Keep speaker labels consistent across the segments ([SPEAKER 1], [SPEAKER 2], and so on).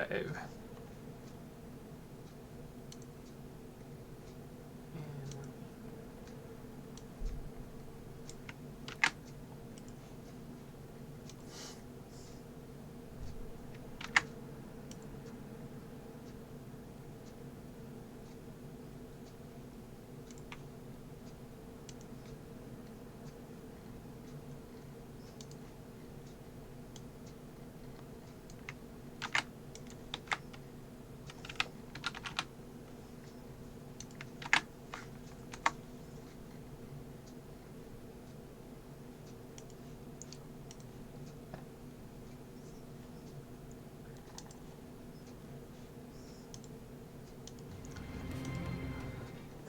[SPEAKER 1] drive.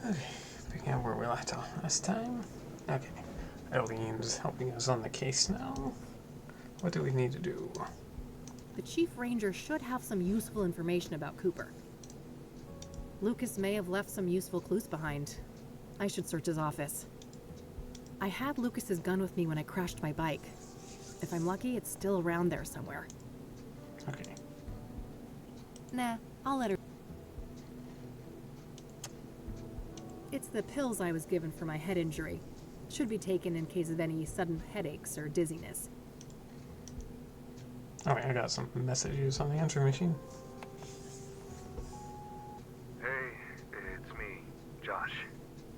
[SPEAKER 1] Okay, picking up where we left off last time. Okay, Eileen's helping us on the case now. What do we need to do?
[SPEAKER 2] The Chief Ranger should have some useful information about Cooper. Lucas may have left some useful clues behind. I should search his office. I had Lucas's gun with me when I crashed my bike. If I'm lucky, it's still around there somewhere.
[SPEAKER 1] Okay.
[SPEAKER 2] Nah, I'll let her. It's the pills I was given for my head injury. Should be taken in case of any sudden headaches or dizziness.
[SPEAKER 1] Alright, I got some messages on the answer machine.
[SPEAKER 3] Hey, it's me, Josh.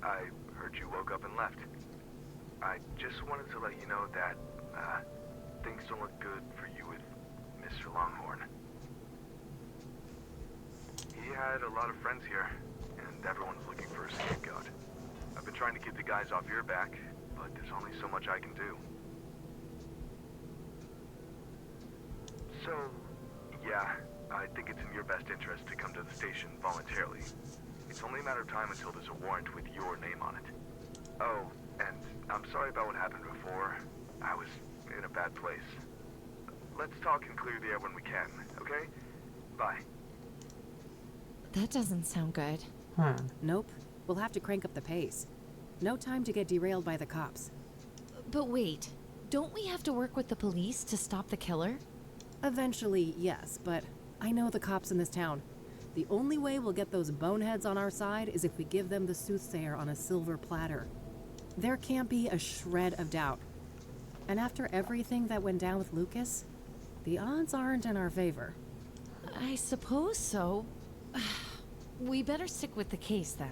[SPEAKER 3] I heard you woke up and left. I just wanted to let you know that, things don't look good for you with Mr. Longhorn. He had a lot of friends here, and everyone's looking for a scapegoat. I've been trying to keep the guys off your back, but there's only so much I can do. So, yeah, I think it's in your best interest to come to the station voluntarily. It's only a matter of time until there's a warrant with your name on it. Oh, and I'm sorry about what happened before. I was in a bad place. Let's talk and clear the air when we can, okay? Bye.
[SPEAKER 4] That doesn't sound good.
[SPEAKER 2] Nope. We'll have to crank up the pace. No time to get derailed by the cops.
[SPEAKER 4] But wait, don't we have to work with the police to stop the killer?
[SPEAKER 2] Eventually, yes, but I know the cops in this town. The only way we'll get those boneheads on our side is if we give them the soothsayer on a silver platter. There can't be a shred of doubt. And after everything that went down with Lucas, the odds aren't in our favor.
[SPEAKER 4] I suppose so. We better stick with the case then.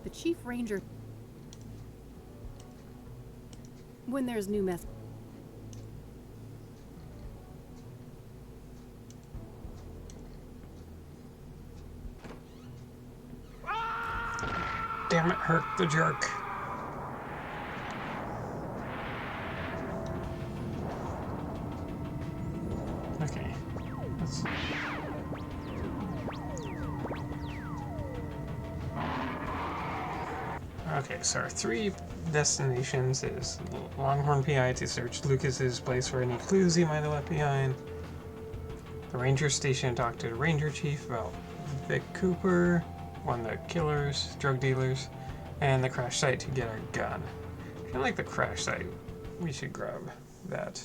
[SPEAKER 2] The Chief Ranger... When there's new mess...
[SPEAKER 1] Damn it, Herc the jerk. Okay. Let's... Okay, so our 3 destinations is Longhorn PI to search Lucas's place for any clues he might have left behind. The Ranger Station to talk to the Ranger Chief about Vic Cooper, one of the killers, drug dealers, and the crash site to get our gun. I feel like the crash site, we should grab that.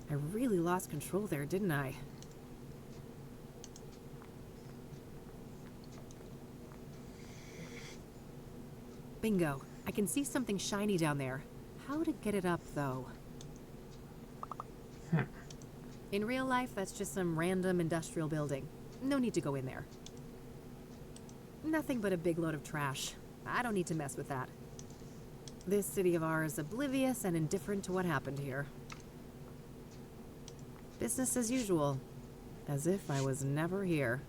[SPEAKER 2] I really lost control there, didn't I? Bingo. I can see something shiny down there. How to get it up, though? In real life, that's just some random industrial building. No need to go in there. Nothing but a big load of trash. I don't need to mess with that. This city of ours is oblivious and indifferent to what happened here. Business as usual. As if I was never here.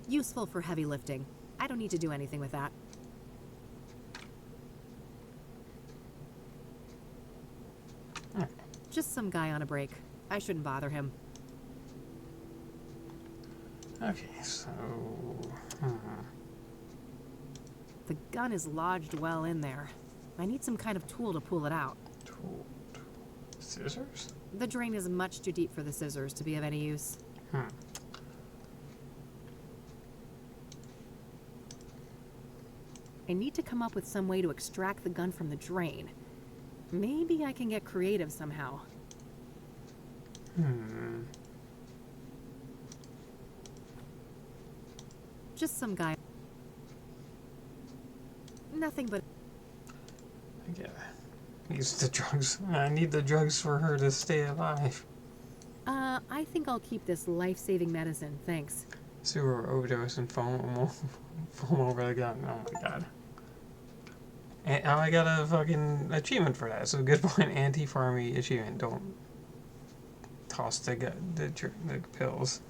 [SPEAKER 2] Useful for heavy lifting. I don't need to do anything with that. Just some guy on a break. I shouldn't bother him.
[SPEAKER 1] Okay, so...
[SPEAKER 2] The gun is lodged well in there. I need some kind of tool to pull it out.
[SPEAKER 1] Tool. Scissors?
[SPEAKER 2] The drain is much too deep for the scissors to be of any use. I need to come up with some way to extract the gun from the drain. Maybe I can get creative somehow. Just some guy. Nothing but...
[SPEAKER 1] Yeah. Use the drugs. I need the drugs for her to stay alive.
[SPEAKER 2] I think I'll keep this life-saving medicine, thanks.
[SPEAKER 1] Sewer overdose and foam over the gun. Oh my god. And I got a fucking achievement for that. So good point. Anti-farmy achievement. Don't toss the pills.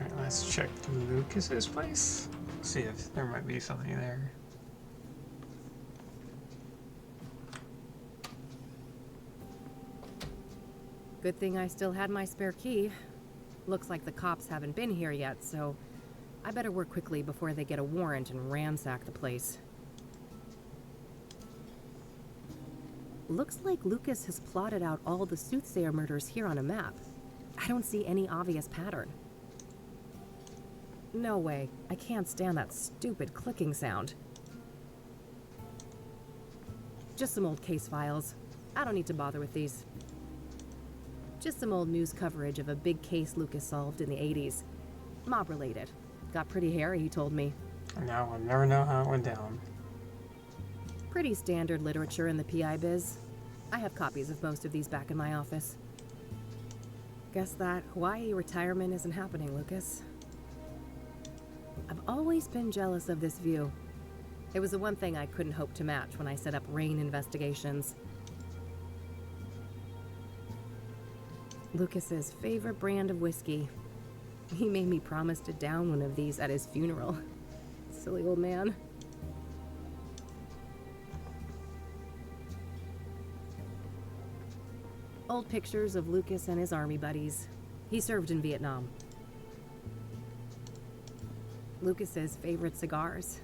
[SPEAKER 1] Alright, let's check Lucas's place. See if there might be something there.
[SPEAKER 2] Good thing I still had my spare key. Looks like the cops haven't been here yet, so I better work quickly before they get a warrant and ransack the place. Looks like Lucas has plotted out all the soothsayer murders here on a map. I don't see any obvious pattern. No way. I can't stand that stupid clicking sound. Just some old case files. I don't need to bother with these. Just some old news coverage of a big case Lucas solved in the 80s. Mob-related. Got pretty hairy, he told me.
[SPEAKER 1] Now I'll never know how it went down.
[SPEAKER 2] Pretty standard literature in the PI biz. I have copies of most of these back in my office. Guess that Hawaii retirement isn't happening, Lucas. I've always been jealous of this view. It was the one thing I couldn't hope to match when I set up Rain Investigations. Lucas's favorite brand of whiskey. He made me promise to down one of these at his funeral. Silly old man. Old pictures of Lucas and his army buddies. He served in Vietnam. Lucas's favorite cigars.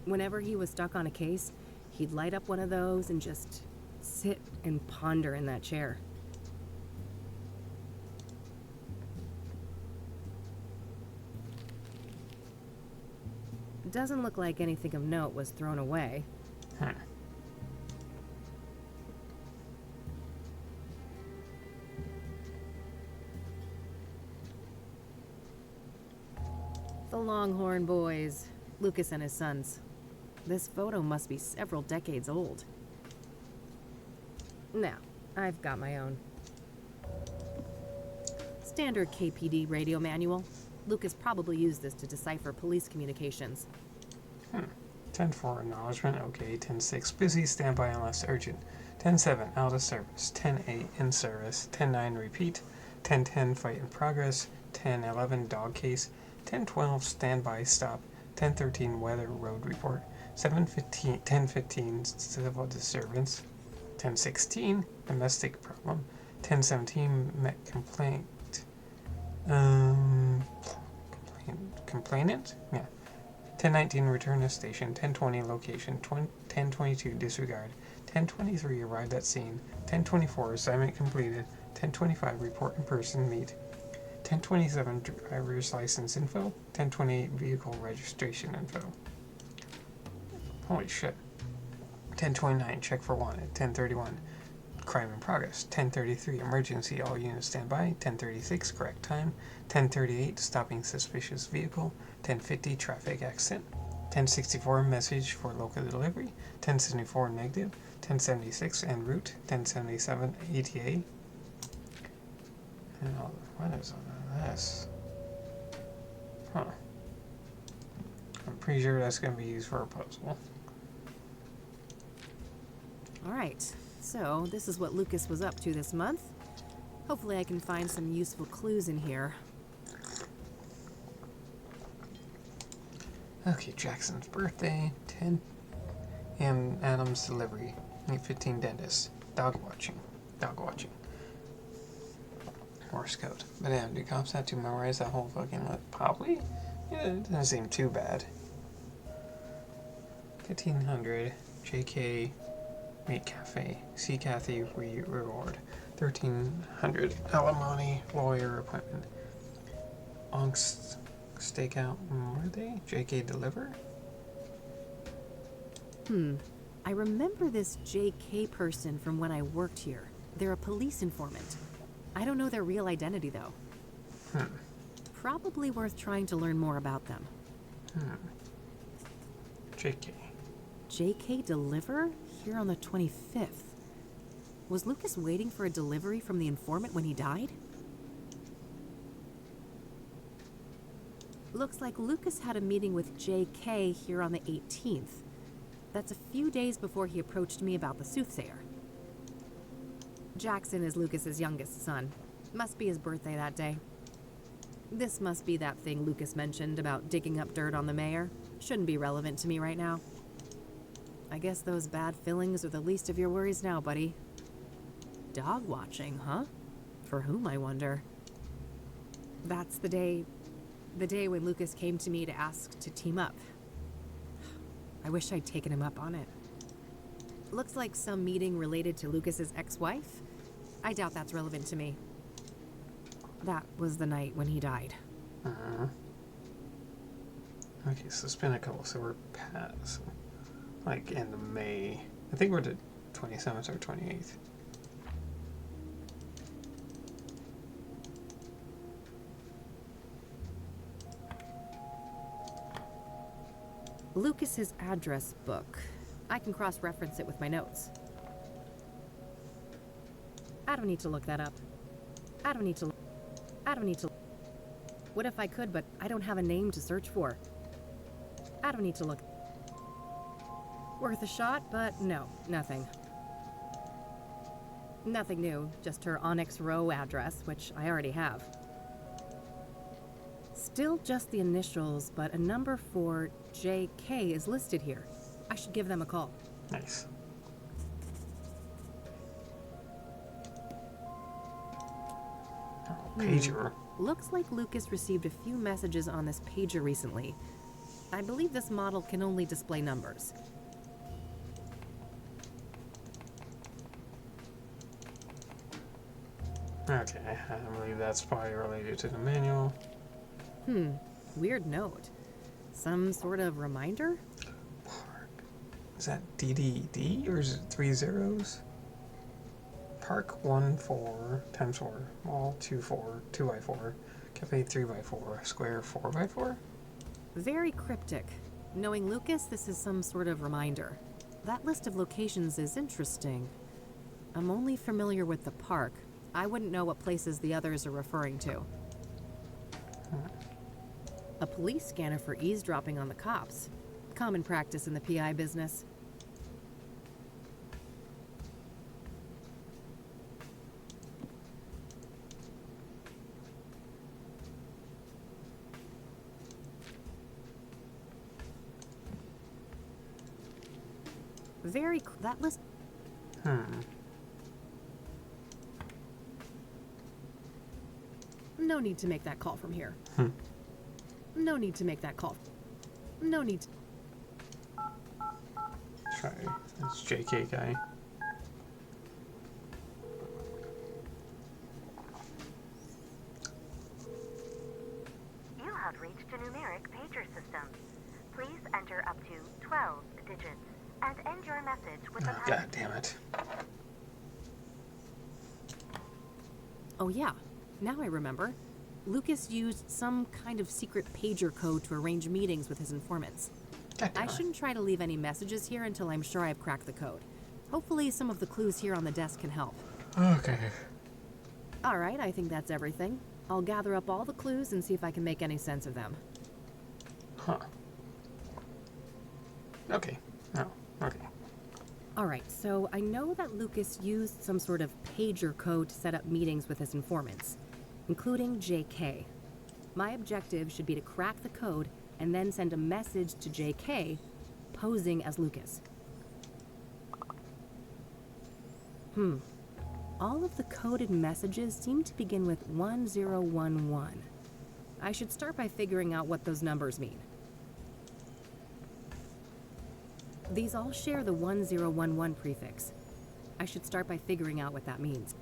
[SPEAKER 2] Whenever he was stuck on a case, he'd light up one of those and just sit and ponder in that chair. Doesn't look like anything of note was thrown away. The Longhorn Boys, Lucas and his sons. This photo must be several decades old. Now, I've got my own. Standard KPD radio manual. Lucas probably used this to decipher police communications.
[SPEAKER 1] 10-4 acknowledgement, okay. 10-6 busy, standby unless urgent. 10-7 out of service. 10-8 in service. 10-9 repeat. 10-10 fight in progress. 10-11 dog case. 10-12 standby stop. 10-13 weather road report. 10-15 civil disturbance. 10-16 domestic problem. 10-17 met complaint. Complainant? Yeah. 10-19 return to station. 10-20 location. 10-22 disregard. 10-23 arrived at scene. 10-24 assignment completed. 10-25 report in person meet. 10-27 driver's license info. 10-28 vehicle registration info. Holy shit. 10-29 check for wanted. 10-31 crime in progress. 10-33 emergency, all units stand by. 10-36 correct time. 10-38 stopping suspicious vehicle. 10-50 traffic accident. 10-64 message for local delivery. 10-74 negative. 10-76 en route. 10-77 ETA. And what is all of this? Huh. I'm pretty sure that's going to be used for a puzzle.
[SPEAKER 2] Alright, so this is what Lucas was up to this month. Hopefully I can find some useful clues in here.
[SPEAKER 1] Okay, Jackson's birthday, 10. And Adam's delivery, 8:15 dentist. Dog watching. Morse code. But damn, do cops have to memorize that whole fucking list? Probably? Yeah, it doesn't seem too bad. 1500. JK Meat Cafe. See Kathy reward. 1300 alimony lawyer appointment. Ongst stakeout. Were they? JK deliver?
[SPEAKER 2] I remember this JK person from when I worked here. They're a police informant. I don't know their real identity, though. Probably worth trying to learn more about them.
[SPEAKER 1] JK.
[SPEAKER 2] JK deliver? Here on the 25th. Was Lucas waiting for a delivery from the informant when he died? Looks like Lucas had a meeting with JK here on the 18th. That's a few days before he approached me about the soothsayer. Jackson is Lucas's youngest son. Must be his birthday that day. This must be that thing Lucas mentioned about digging up dirt on the mayor. Shouldn't be relevant to me right now. I guess those bad fillings are the least of your worries now, buddy. Dog watching, huh? For whom, I wonder? That's the day when Lucas came to me to ask to team up. I wish I'd taken him up on it. Looks like some meeting related to Lucas's ex-wife. I doubt that's relevant to me. That was the night when he died.
[SPEAKER 1] Okay, so it's been a couple, so we're past, like, end of May. I think we're the 27th or 28th.
[SPEAKER 2] Lucas's address book. I can cross-reference it with my notes. I don't need to look that up. I don't need to. What if I could, but I don't have a name to search for? I don't need to look. Worth a shot, but no, nothing. Nothing new, just her Onyx Row address, which I already have. Still just the initials, but a number for JK is listed here. I should give them a call.
[SPEAKER 1] Nice. Oh, pager.
[SPEAKER 2] Looks like Lucas received a few messages on this pager recently. I believe this model can only display numbers.
[SPEAKER 1] Okay, I believe that's probably related to the manual.
[SPEAKER 2] Weird note. Some sort of reminder?
[SPEAKER 1] Park. Is that DDD or is it 3 zeros? Park 1-4 times 4. Mall 2-4, 2x4. Cafe 3x4. Square 4x4?
[SPEAKER 2] Very cryptic. Knowing Lucas, this is some sort of reminder. That list of locations is interesting. I'm only familiar with the park. I wouldn't know what places the others are referring to. A police scanner for eavesdropping on the cops. Common practice in the PI business. That list. No need to make that call from here. No need to make that call. No need to.
[SPEAKER 1] Try this JK guy.
[SPEAKER 5] You have reached a numeric pager system. Please enter up to 12 digits and end your message with a
[SPEAKER 1] Oh, God damn it.
[SPEAKER 2] Oh yeah, now I remember. Lucas used some kind of secret pager code to arrange meetings with his informants.
[SPEAKER 1] God damn
[SPEAKER 2] I
[SPEAKER 1] it.
[SPEAKER 2] shouldn't try to leave any messages here until I'm sure I've cracked the code. Hopefully some of the clues here on the desk can help.
[SPEAKER 1] Okay.
[SPEAKER 2] Alright, I think that's everything. I'll gather up all the clues and see if I can make any sense of them.
[SPEAKER 1] Huh. Okay. No. Okay.
[SPEAKER 2] Alright, so I know that Lucas used some sort of pager code to set up meetings with his informants, including JK. My objective should be to crack the code and then send a message to JK, posing as Lucas. All of the coded messages seem to begin with 1011. I should start by figuring out what those numbers mean. These all share the 1011 prefix. I should start by figuring out what that means.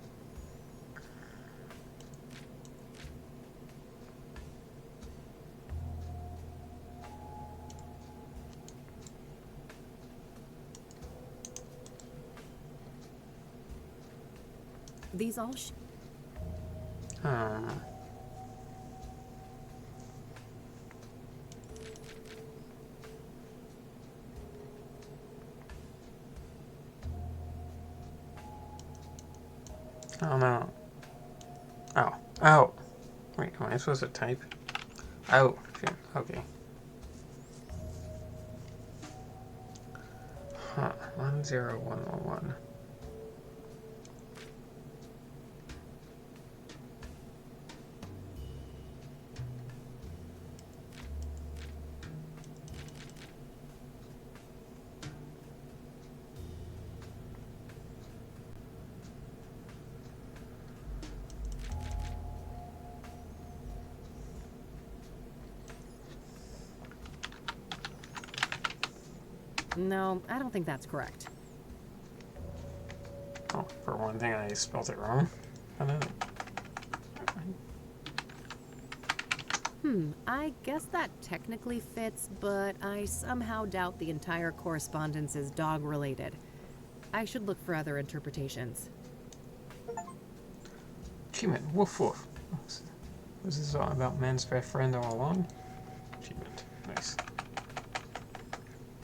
[SPEAKER 2] These all
[SPEAKER 1] Oh no. Oh. Oh. Wait, am I supposed to type? Oh, shit. Okay. Huh. 10111.
[SPEAKER 2] No, I don't think that's correct.
[SPEAKER 1] Oh, for one thing, I spelled it wrong. I don't know.
[SPEAKER 2] I guess that technically fits, but I somehow doubt the entire correspondence is dog-related. I should look for other interpretations.
[SPEAKER 1] Achievement. Woof woof. Was this all about man's best friend all along? Achievement. Nice.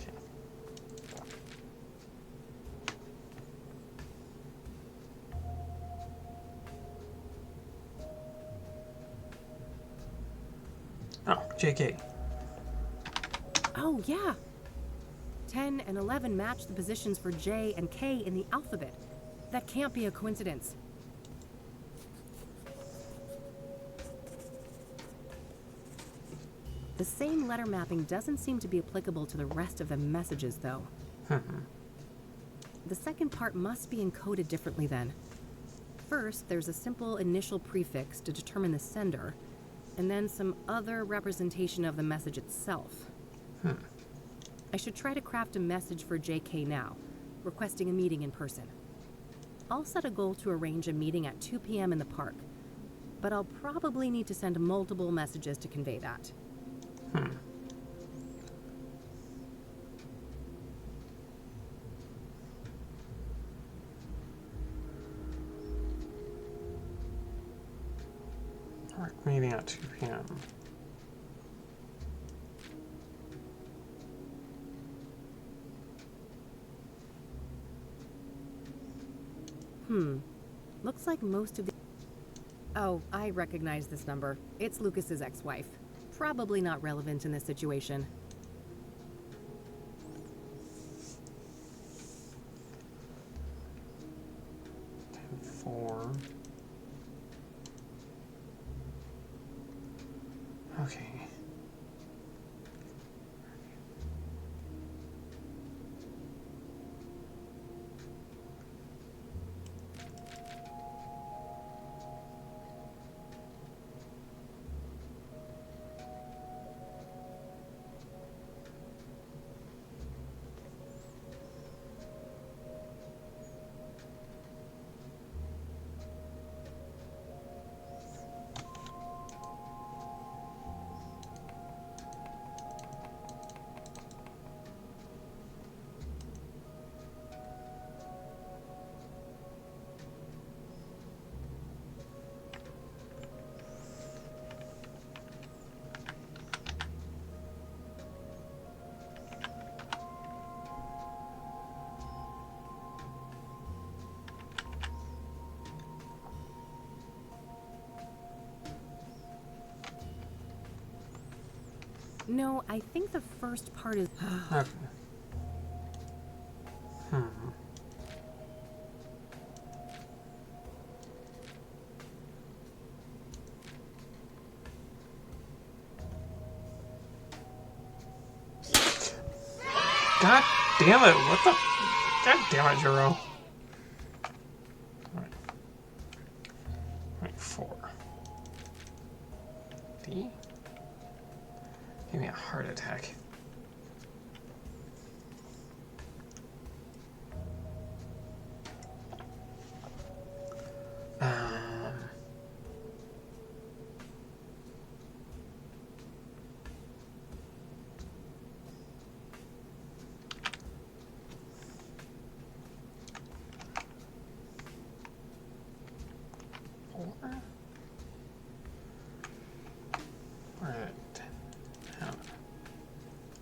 [SPEAKER 1] Okay. Oh, JK.
[SPEAKER 2] Oh, yeah! 10 and 11 match the positions for J and K in the alphabet. That can't be a coincidence. The same letter mapping doesn't seem to be applicable to the rest of the messages, though. The second part must be encoded differently then. First, there's a simple initial prefix to determine the sender, and then some other representation of the message itself. I should try to craft a message for JK now, requesting a meeting in person. I'll set a goal to arrange a meeting at 2 p.m. in the park, but I'll probably need to send multiple messages to convey that.
[SPEAKER 1] Alright, meeting at 2 p.m.
[SPEAKER 2] Looks like most of the... Oh, I recognize this number. It's Lucas's ex-wife. Probably not relevant in this situation.
[SPEAKER 1] Four. Okay.
[SPEAKER 2] No, I think the first part is...
[SPEAKER 1] Okay. God damn it, what the... God damn it, Jero. Alright. Alright, 4. D? Give me a heart attack.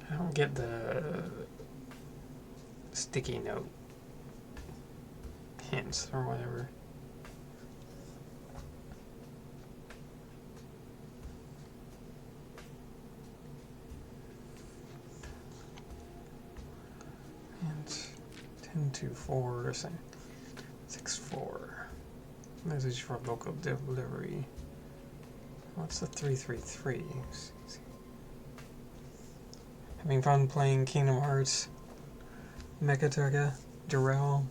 [SPEAKER 1] I don't get the sticky note hints or whatever. And 10-4, 6-4. Message for local delivery. What's the 333? Having fun playing Kingdom Hearts? Mechaturga? Jarrell?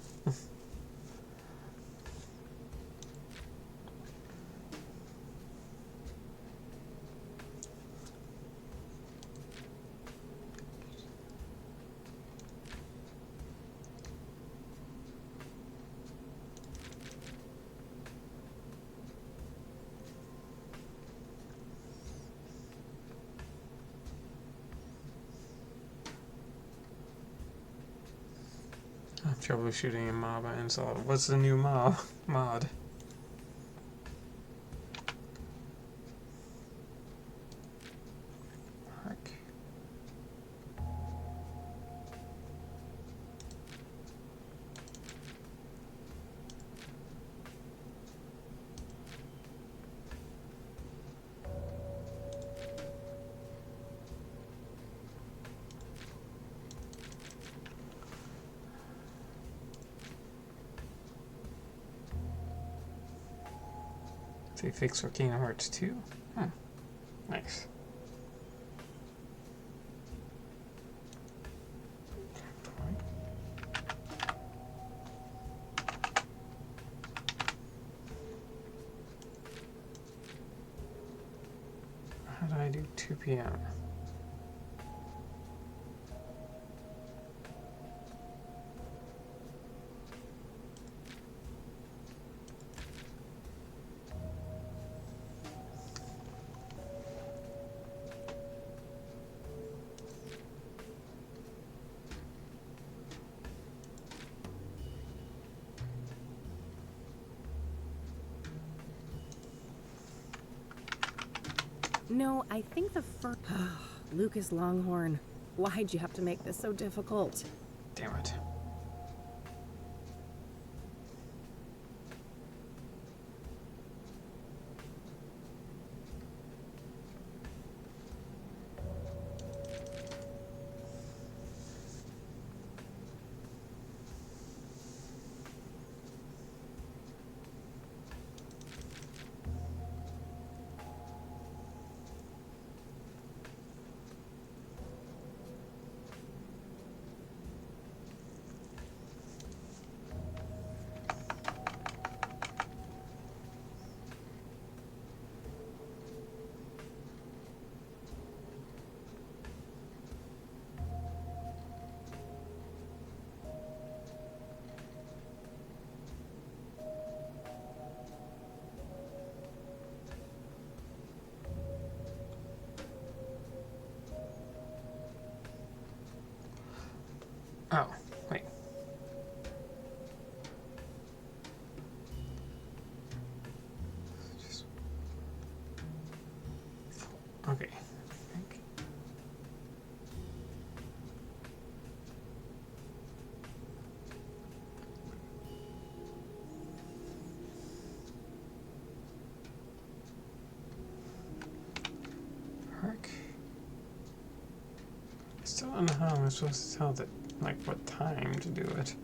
[SPEAKER 1] Troubleshooting a mob I installed. What's the new mod? Heck. They fixed for Kingdom Hearts 2? Nice. How do I do 2 p.m.?
[SPEAKER 2] No, I think the first... Lucas Longhorn, why'd you have to make this so difficult?
[SPEAKER 1] Damn it. Oh, wait. Okay. Heck. Still don't know how I'm supposed to tell that, like, what time to do it.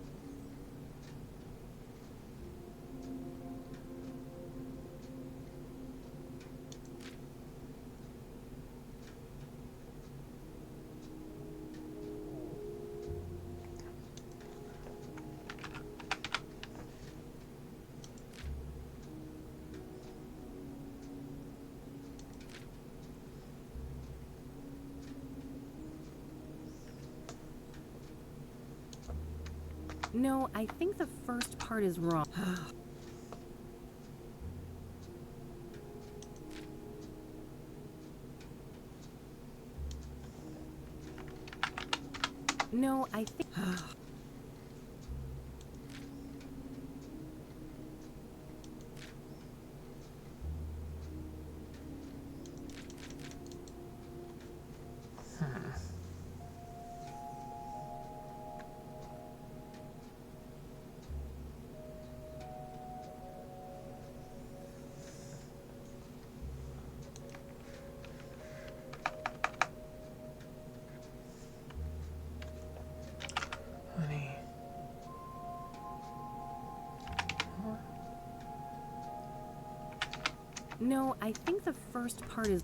[SPEAKER 2] No, I think the first part is wrong. No, I think... No, I think the first part is.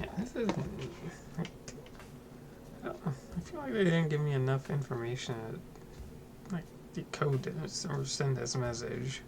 [SPEAKER 1] Yeah, this is. I feel like they didn't give me enough information to like decode this or send this message.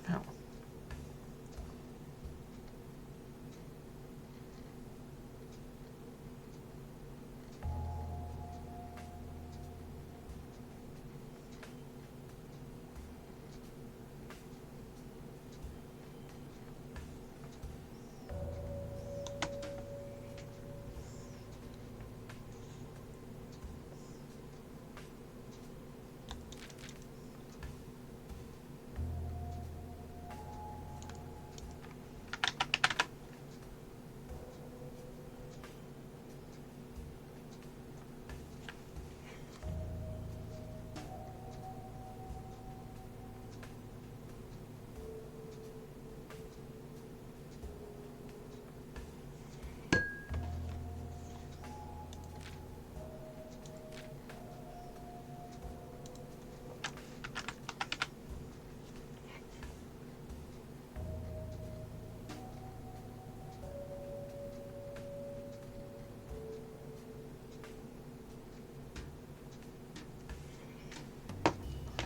[SPEAKER 1] Oh.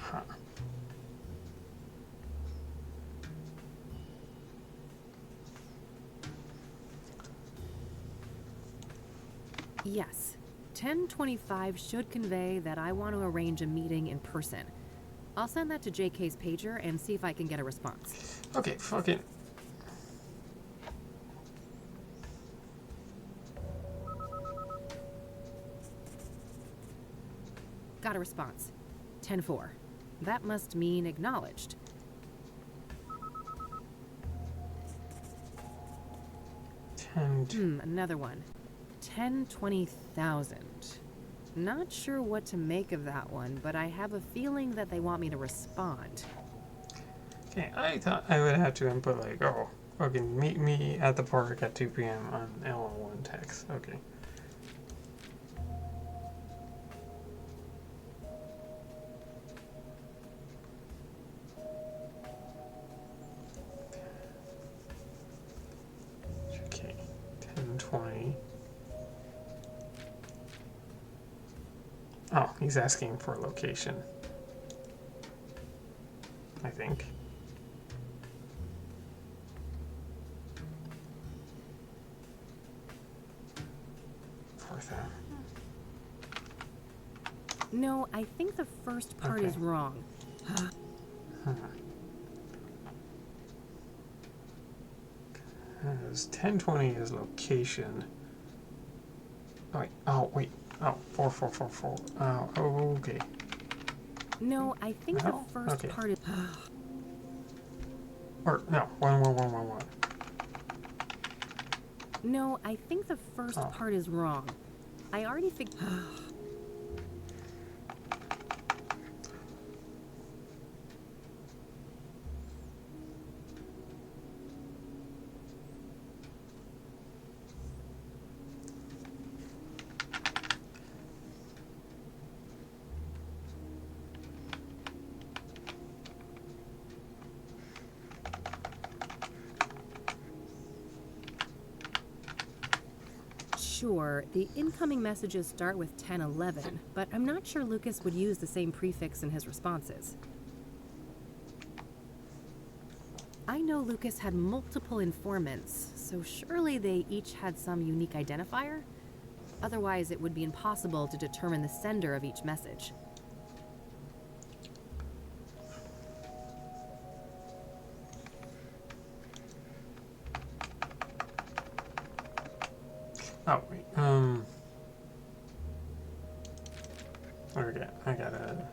[SPEAKER 1] Huh.
[SPEAKER 2] Yes. 1025 should convey that I want to arrange a meeting in person. I'll send that to JK's pager and see if I can get a response.
[SPEAKER 1] Okay, fuck it.
[SPEAKER 2] Got a response. 10-4. That must mean acknowledged. Another one. 10-20,000. Not sure what to make of that one, but I have a feeling that they want me to respond.
[SPEAKER 1] Okay, I thought I would have to input like, oh, okay, meet me at the park at 2 p.m. on LL1 text. Okay. Okay, 10:20. Oh, he's asking for a location. I think. Fourth out.
[SPEAKER 2] No, I think the first part is
[SPEAKER 1] Okay.
[SPEAKER 2] wrong.
[SPEAKER 1] As 1020 is location. Oh wait. Oh wait. Oh, 4444. Oh, okay.
[SPEAKER 2] No, I think
[SPEAKER 1] No?
[SPEAKER 2] the first
[SPEAKER 1] Okay.
[SPEAKER 2] part is.
[SPEAKER 1] Or no, 11111.
[SPEAKER 2] No, I think the first
[SPEAKER 1] Oh.
[SPEAKER 2] part is wrong. I already figured. Sure, the incoming messages start with 1011, but I'm not sure Lucas would use the same prefix in his responses. I know Lucas had multiple informants, so surely they each had some unique identifier? Otherwise, it would be impossible to determine the sender of each message.
[SPEAKER 1] Oh wait. Okay, I gotta.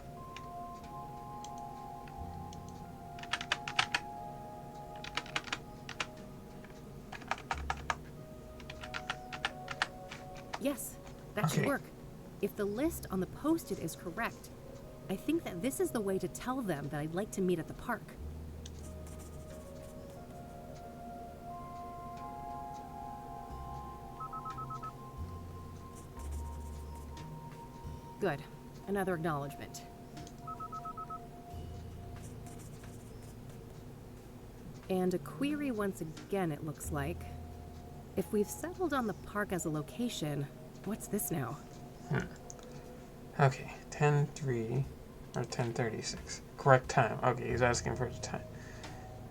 [SPEAKER 2] Yes, that should
[SPEAKER 1] Okay.
[SPEAKER 2] work. If the list on the post-it is correct, I think that this is the way to tell them that I'd like to meet at the park. Good. Another acknowledgement. And a query once again, it looks like. If we've settled on the park as a location, what's this now?
[SPEAKER 1] Okay, 10:03 or 10:36. Correct time. Okay, he's asking for the time.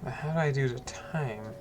[SPEAKER 1] But how do I do the time?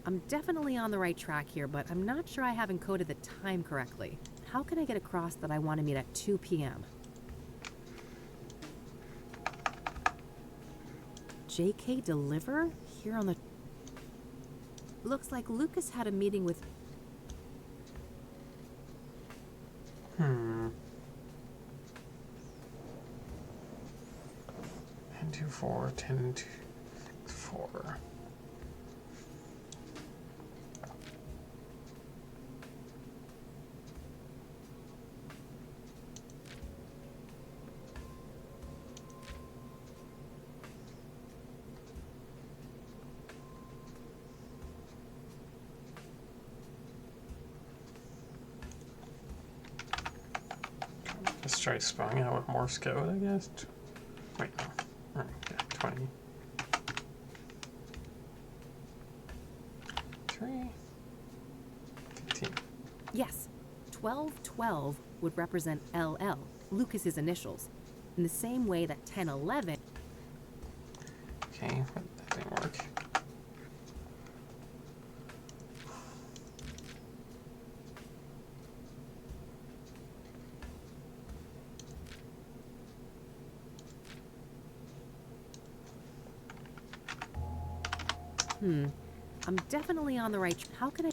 [SPEAKER 2] I'm definitely on the right track here, but I'm not sure I have encoded the time correctly. How can I get across that I want to meet at 2 p.m.? JK Deliver? Here on the... Looks like Lucas had a meeting with...
[SPEAKER 1] 10:24, 10:24. Let's try spelling out with Morse code, I guess. Wait, no. Alright, yeah, 20. 3. 15.
[SPEAKER 2] Yes, 1212 would represent LL, Lucas's initials, in the same way that 1011...
[SPEAKER 1] Okay, but that didn't work.
[SPEAKER 2] I'm definitely on the right... How can I...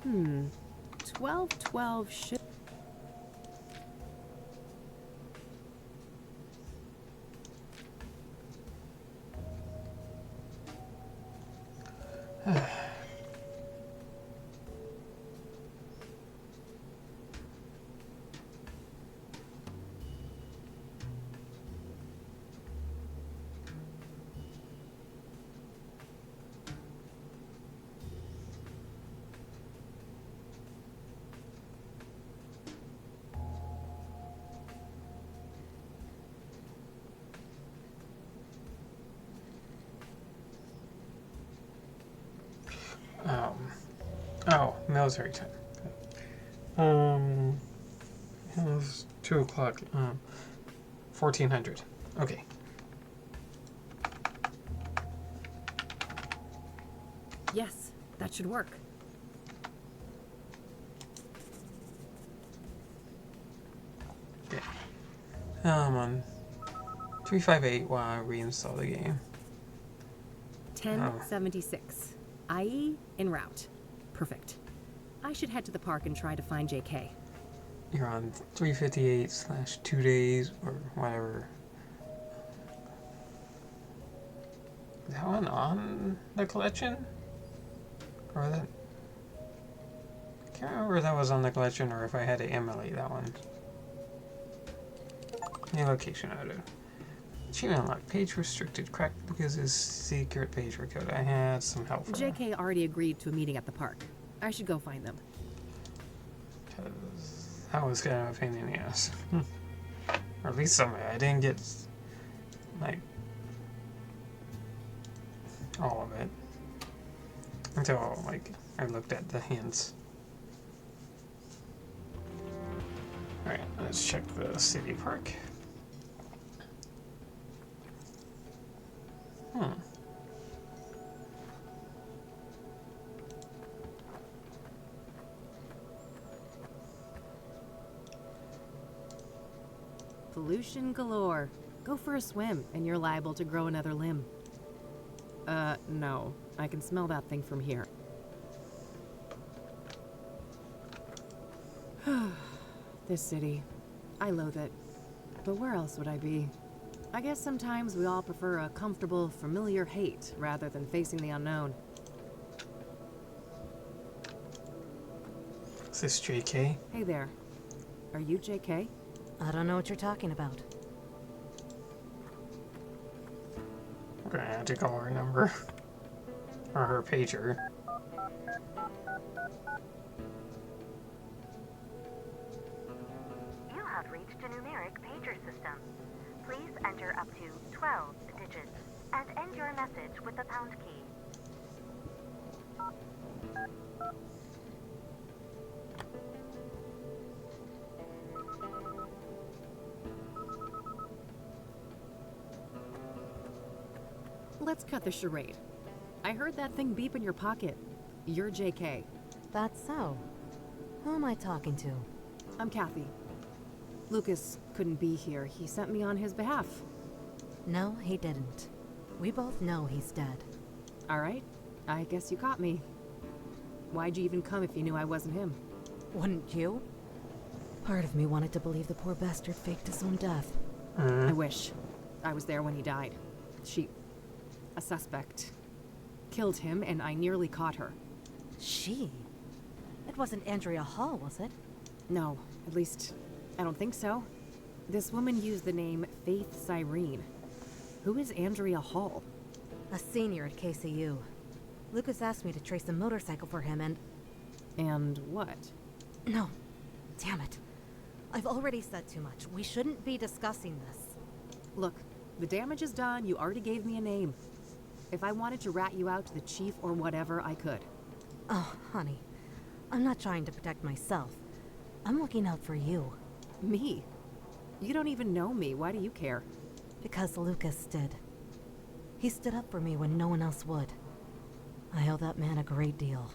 [SPEAKER 2] 1212 should.
[SPEAKER 1] Oh, military time. It was 2 o'clock. 1400. Okay.
[SPEAKER 2] Yes, that should work.
[SPEAKER 1] Yeah. On 358 while I reinstall the game.
[SPEAKER 2] 1076. IE en route. Perfect. I should head to the park and try to find JK.
[SPEAKER 1] You're on 358/2 days or whatever. Is that one on the collection? Or that? I can't remember if that was on the collection or if I had to emulate that one. New location out of. Achievement unlocked. Page restricted. Cracked because his secret page code. I had some help for
[SPEAKER 2] JK already agreed to a meeting at the park. I should go find them.
[SPEAKER 1] That was kind of a pain in the ass. Or at least somebody. I didn't get, like, all of it. Until, like, I looked at the hints. Alright, let's check the city park.
[SPEAKER 2] Pollution galore. Go for a swim, and you're liable to grow another limb. No. I can smell that thing from here. This city. I loathe it. But where else would I be? I guess sometimes we all prefer a comfortable, familiar hate rather than facing the unknown.
[SPEAKER 1] Is this JK?
[SPEAKER 2] Hey there. Are you JK?
[SPEAKER 6] I don't know what you're talking about.
[SPEAKER 1] I'm gonna have to call her number. Or her pager.
[SPEAKER 5] You have reached a numeric pager system. Please enter up to 12 digits and end your message with the pound key.
[SPEAKER 2] Let's cut the charade. I heard that thing beep in your pocket. You're JK.
[SPEAKER 6] That's so. Who am I talking to?
[SPEAKER 2] I'm Kathy. Lucas couldn't be here. He sent me on his behalf.
[SPEAKER 6] No, he didn't. We both know he's dead.
[SPEAKER 2] All right. I guess you caught me. Why'd you even come if you knew I wasn't him?
[SPEAKER 6] Wouldn't you? Part of me wanted to believe the poor bastard faked his own death.
[SPEAKER 2] I wish. I was there when he died. A suspect, killed him, and I nearly caught her.
[SPEAKER 6] She? It wasn't Andrea Hall, was it?
[SPEAKER 2] No, at least, I don't think so. This woman used the name Faith Cyrene. Who is Andrea Hall?
[SPEAKER 6] A senior at KCU. Lucas asked me to trace a motorcycle for him and...
[SPEAKER 2] And what?
[SPEAKER 6] No. Damn it. I've already said too much. We shouldn't be discussing this.
[SPEAKER 2] Look, the damage is done. You already gave me a name. If I wanted to rat you out to the chief or whatever, I could.
[SPEAKER 6] Oh, honey. I'm not trying to protect myself. I'm looking out for you.
[SPEAKER 2] Me? You don't even know me. Why do you care?
[SPEAKER 6] Because Lucas did. He stood up for me when no one else would. I owe that man a great deal.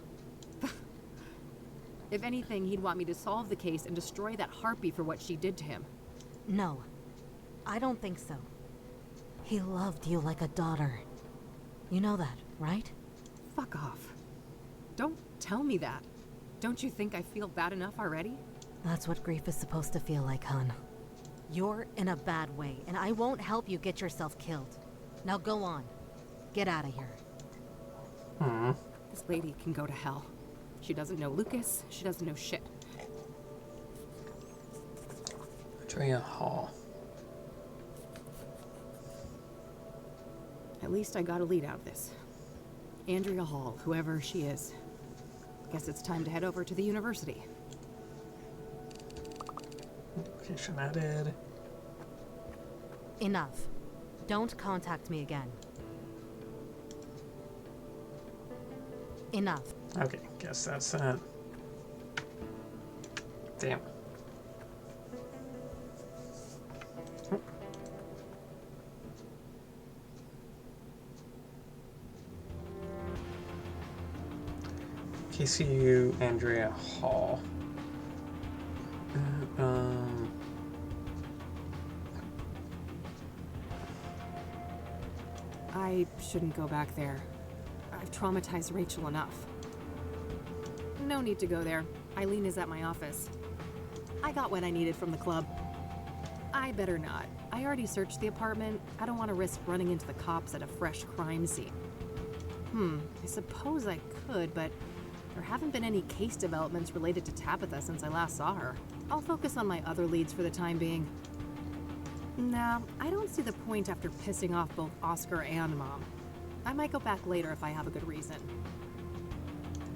[SPEAKER 2] If anything, he'd want me to solve the case and destroy that harpy for what she did to him.
[SPEAKER 6] No. I don't think so. He loved you like a daughter. You know that, right?
[SPEAKER 2] Fuck off. Don't tell me that. Don't you think I feel bad enough already?
[SPEAKER 6] That's what grief is supposed to feel like, hon. You're in a bad way, and I won't help you get yourself killed. Now go on. Get out of here.
[SPEAKER 1] Hmm.
[SPEAKER 2] This lady can go to hell. She doesn't know Lucas. She doesn't know shit.
[SPEAKER 1] Andrea Hall.
[SPEAKER 2] At least I got a lead out of this. Andrea Hall, whoever she is. Guess it's time to head over to the university.
[SPEAKER 1] Location added.
[SPEAKER 6] Enough. Don't contact me again. Enough.
[SPEAKER 1] Okay, guess that's that. Damn. KCU Andrea Hall.
[SPEAKER 2] I shouldn't go back there. I've traumatized Rachel enough. No need to go there. Eileen is at my office. I got what I needed from the club. I better not. I already searched the apartment. I don't want to risk running into the cops at a fresh crime scene. I suppose I could, but there haven't been any case developments related to Tabitha since I last saw her. I'll focus on my other leads for the time being. Nah, I don't see the point after pissing off both Oscar and Mom. I might go back later if I have a good reason.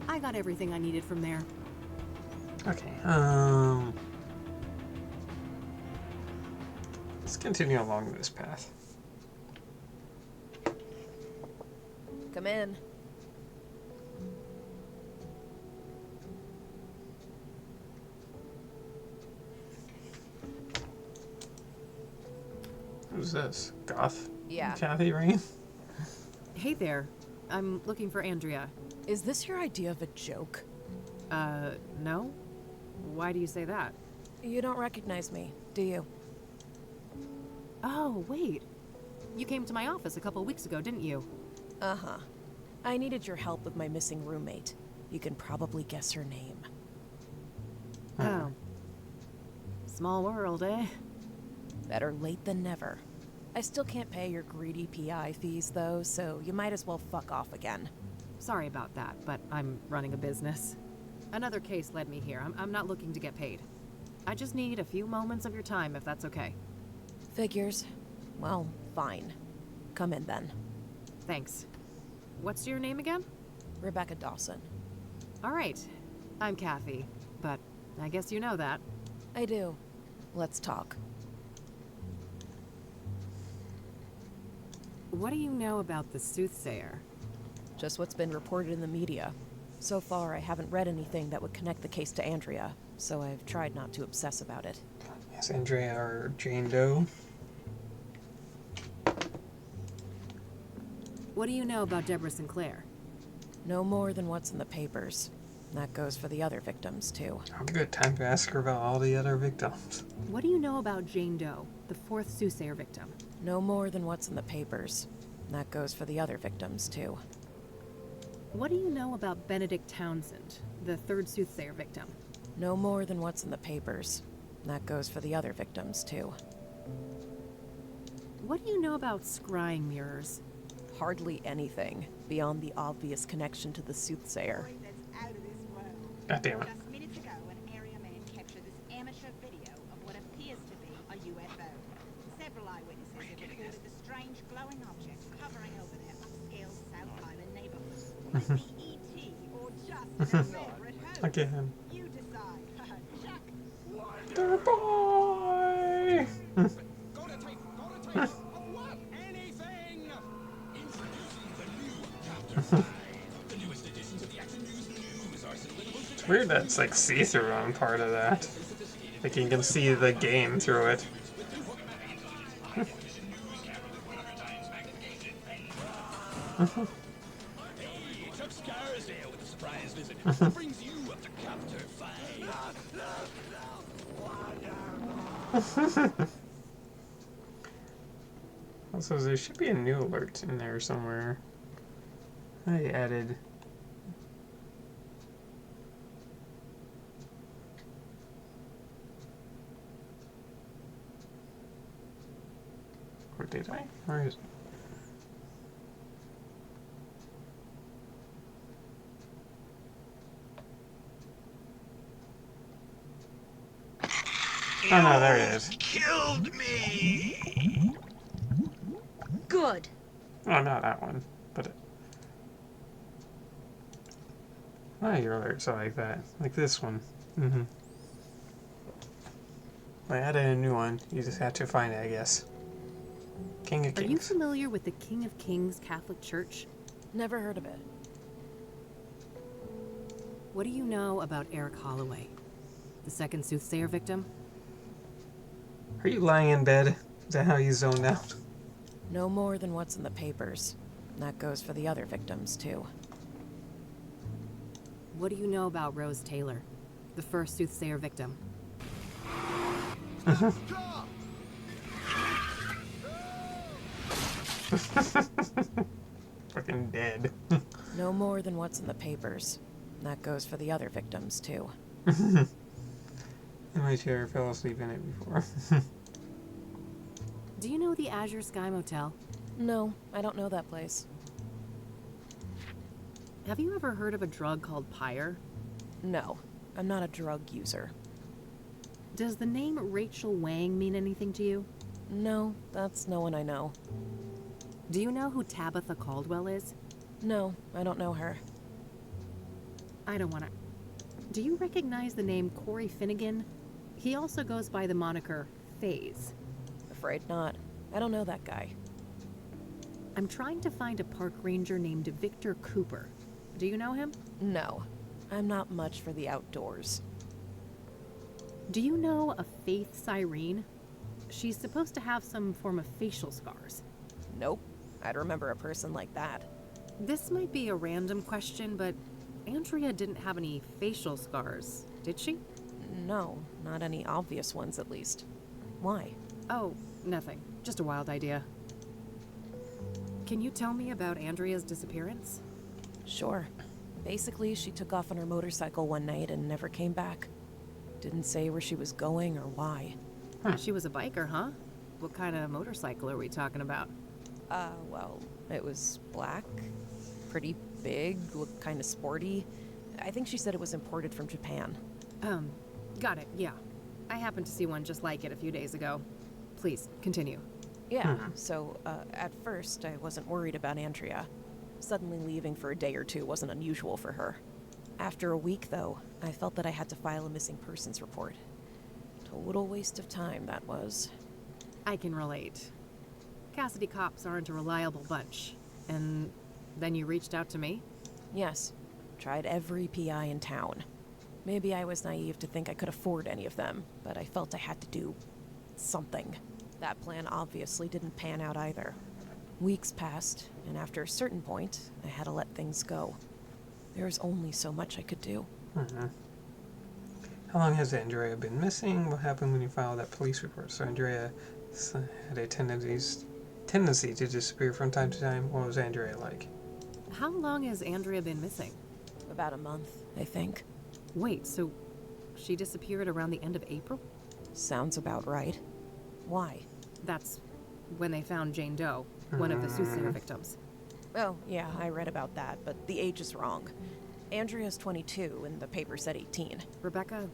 [SPEAKER 2] I got everything I needed from there.
[SPEAKER 1] Okay, let's continue along this path.
[SPEAKER 7] Come in.
[SPEAKER 1] Who's this? Goth?
[SPEAKER 7] Yeah.
[SPEAKER 1] Kathy Rain?
[SPEAKER 2] Hey there. I'm looking for Andrea.
[SPEAKER 7] Is this your idea of a joke?
[SPEAKER 2] No? Why do you say that?
[SPEAKER 7] You don't recognize me, do you?
[SPEAKER 2] Oh, wait. You came to my office a couple weeks ago, didn't you?
[SPEAKER 7] Uh-huh. I needed your help with my missing roommate. You can probably guess her name.
[SPEAKER 2] Oh. Small world, eh?
[SPEAKER 7] Better late than never. I still can't pay your greedy PI fees, though, so you might as well fuck off again.
[SPEAKER 2] Sorry about that, but I'm running a business. Another case led me here. I'm not looking to get paid. I just need a few moments of your time, if that's okay.
[SPEAKER 7] Figures. Well, fine. Come in then.
[SPEAKER 2] Thanks. What's your name again?
[SPEAKER 7] Rebecca Dawson.
[SPEAKER 2] All right. I'm Kathy, but I guess you know that.
[SPEAKER 7] I do. Let's talk.
[SPEAKER 2] What do you know about the soothsayer?
[SPEAKER 7] Just what's been reported in the media. So far, I haven't read anything that would connect the case to Andrea, so I've tried not to obsess about it.
[SPEAKER 1] Is Andrea or Jane Doe?
[SPEAKER 2] What do you know about Deborah Sinclair?
[SPEAKER 7] No more than what's in the papers. That goes for the other victims, too.
[SPEAKER 1] How good time to ask her about all the other victims.
[SPEAKER 2] What do you know about Jane Doe, the fourth soothsayer victim?
[SPEAKER 7] No more than what's in the papers. That goes for the other victims, too.
[SPEAKER 2] What do you know about Benedict Townsend, the third soothsayer victim?
[SPEAKER 7] No more than what's in the papers. That goes for the other victims, too.
[SPEAKER 2] What do you know about scrying mirrors?
[SPEAKER 7] Hardly anything, beyond the obvious connection to the soothsayer.
[SPEAKER 1] God damn it.
[SPEAKER 8] Just minutes ago, an area man captured this amateur video of what appears to be a UFO. Several eyewitnesses have reported the strange glowing object hovering over their upscale South Highland neighborhood. Is the ET or just an elaborate hoax?
[SPEAKER 1] Again.
[SPEAKER 8] You decide. Chuck.
[SPEAKER 1] Their boy!
[SPEAKER 9] Go to tape of what? Anything! Introducing the new Chapter 5. The newest addition to the Action News arsenal.
[SPEAKER 1] It's weird that it's like see-through on part of that. Like you can see the game through it.
[SPEAKER 9] Hey, Chuck Scarsdale with a surprise visit. Brings you up to Chapter 5.
[SPEAKER 1] Also, there should be a new alert in there somewhere. I added did I? Where is it? Oh no, there it is.
[SPEAKER 3] Killed me!
[SPEAKER 6] Good.
[SPEAKER 1] Oh, not that one, but your alerts are like that, like this one. I added a new one. You just had to find it, I guess. King of
[SPEAKER 2] Are you
[SPEAKER 1] Kings.
[SPEAKER 2] familiar with the King of Kings Catholic Church?
[SPEAKER 7] Never heard of it.
[SPEAKER 2] What do you know about Eric Holloway, the second soothsayer victim?
[SPEAKER 1] Are you lying in bed? Is that how you zoned out?
[SPEAKER 7] No more than what's in the papers. And that goes for the other victims, too.
[SPEAKER 2] What do you know about Rose Taylor, the first soothsayer victim?
[SPEAKER 1] Fucking dead.
[SPEAKER 7] No more than what's in the papers. And that goes for the other victims, too.
[SPEAKER 1] In my chair, fell asleep in it before.
[SPEAKER 2] Do you know the Azure Sky Motel?
[SPEAKER 7] No, I don't know that place.
[SPEAKER 2] Have you ever heard of a drug called Pyre?
[SPEAKER 7] No, I'm not a drug user.
[SPEAKER 2] Does the name Rachel Wang mean anything to you?
[SPEAKER 7] No, that's no one I know.
[SPEAKER 2] Do you know who Tabitha Caldwell is?
[SPEAKER 7] No, I don't know her.
[SPEAKER 2] I don't want to. Do you recognize the name Corey Finnegan? He also goes by the moniker FaZe.
[SPEAKER 7] Afraid not. I don't know that guy.
[SPEAKER 2] I'm trying to find a park ranger named Victor Cooper. Do you know him?
[SPEAKER 7] No, I'm not much for the outdoors.
[SPEAKER 2] Do you know a Faith Cyrene? She's supposed to have some form of facial scars.
[SPEAKER 7] Nope, I'd remember a person like that.
[SPEAKER 2] This might be a random question, but Andrea didn't have any facial scars, did she?
[SPEAKER 7] No, not any obvious ones at least. Why?
[SPEAKER 2] Oh, nothing. Just a wild idea. Can you tell me about Andrea's disappearance?
[SPEAKER 7] Sure. Basically, she took off on her motorcycle one night and never came back. Didn't say where she was going or why.
[SPEAKER 2] She was a biker, huh? What kind of motorcycle are we talking about?
[SPEAKER 7] Well, it was black, pretty big, looked kind of sporty. I think she said it was imported from Japan.
[SPEAKER 2] Got it, yeah. I happened to see one just like it a few days ago. Please, continue.
[SPEAKER 7] Yeah, so, at first, I wasn't worried about Andrea. Suddenly leaving for a day or two wasn't unusual for her. After a week, though, I felt that I had to file a missing persons report. Total waste of time, that was.
[SPEAKER 2] I can relate. Cassidy cops aren't a reliable bunch. And then you reached out to me?
[SPEAKER 7] Yes. Tried every PI in town. Maybe I was naive to think I could afford any of them, but I felt I had to do something. That plan obviously didn't pan out either. Weeks passed, and after a certain point, I had to let things go. There was only so much I could do.
[SPEAKER 1] How long has Andrea been missing? What happened when you filed that police report? So Andrea had a tendency to disappear from time to time. What was Andrea like?
[SPEAKER 2] How long has Andrea been missing?
[SPEAKER 7] About a month, I think.
[SPEAKER 2] Wait, so she disappeared around the end of April?
[SPEAKER 7] Sounds about right. Why?
[SPEAKER 2] That's when they found Jane Doe, one of the soothsayer victims.
[SPEAKER 7] Oh, yeah, I read about that, but the age is wrong. Andrea's 22, and the paper said 18.
[SPEAKER 2] Rebecca,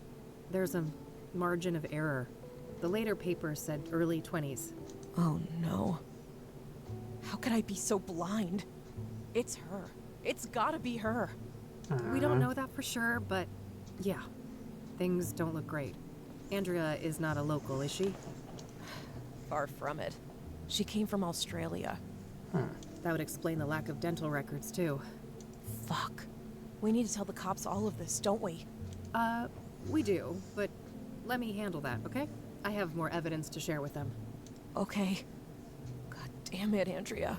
[SPEAKER 2] there's a margin of error. The later paper said early 20s.
[SPEAKER 7] Oh, no. How could I be so blind? It's her. It's gotta be her.
[SPEAKER 2] We don't know that for sure, but yeah, things don't look great. Andrea is not a local, is she?
[SPEAKER 7] Far from it. She came from Australia.
[SPEAKER 2] That would explain the lack of dental records, too.
[SPEAKER 7] Fuck. We need to tell the cops all of this, don't we?
[SPEAKER 2] We do, but let me handle that, okay? I have more evidence to share with them.
[SPEAKER 7] Okay. God damn it, Andrea.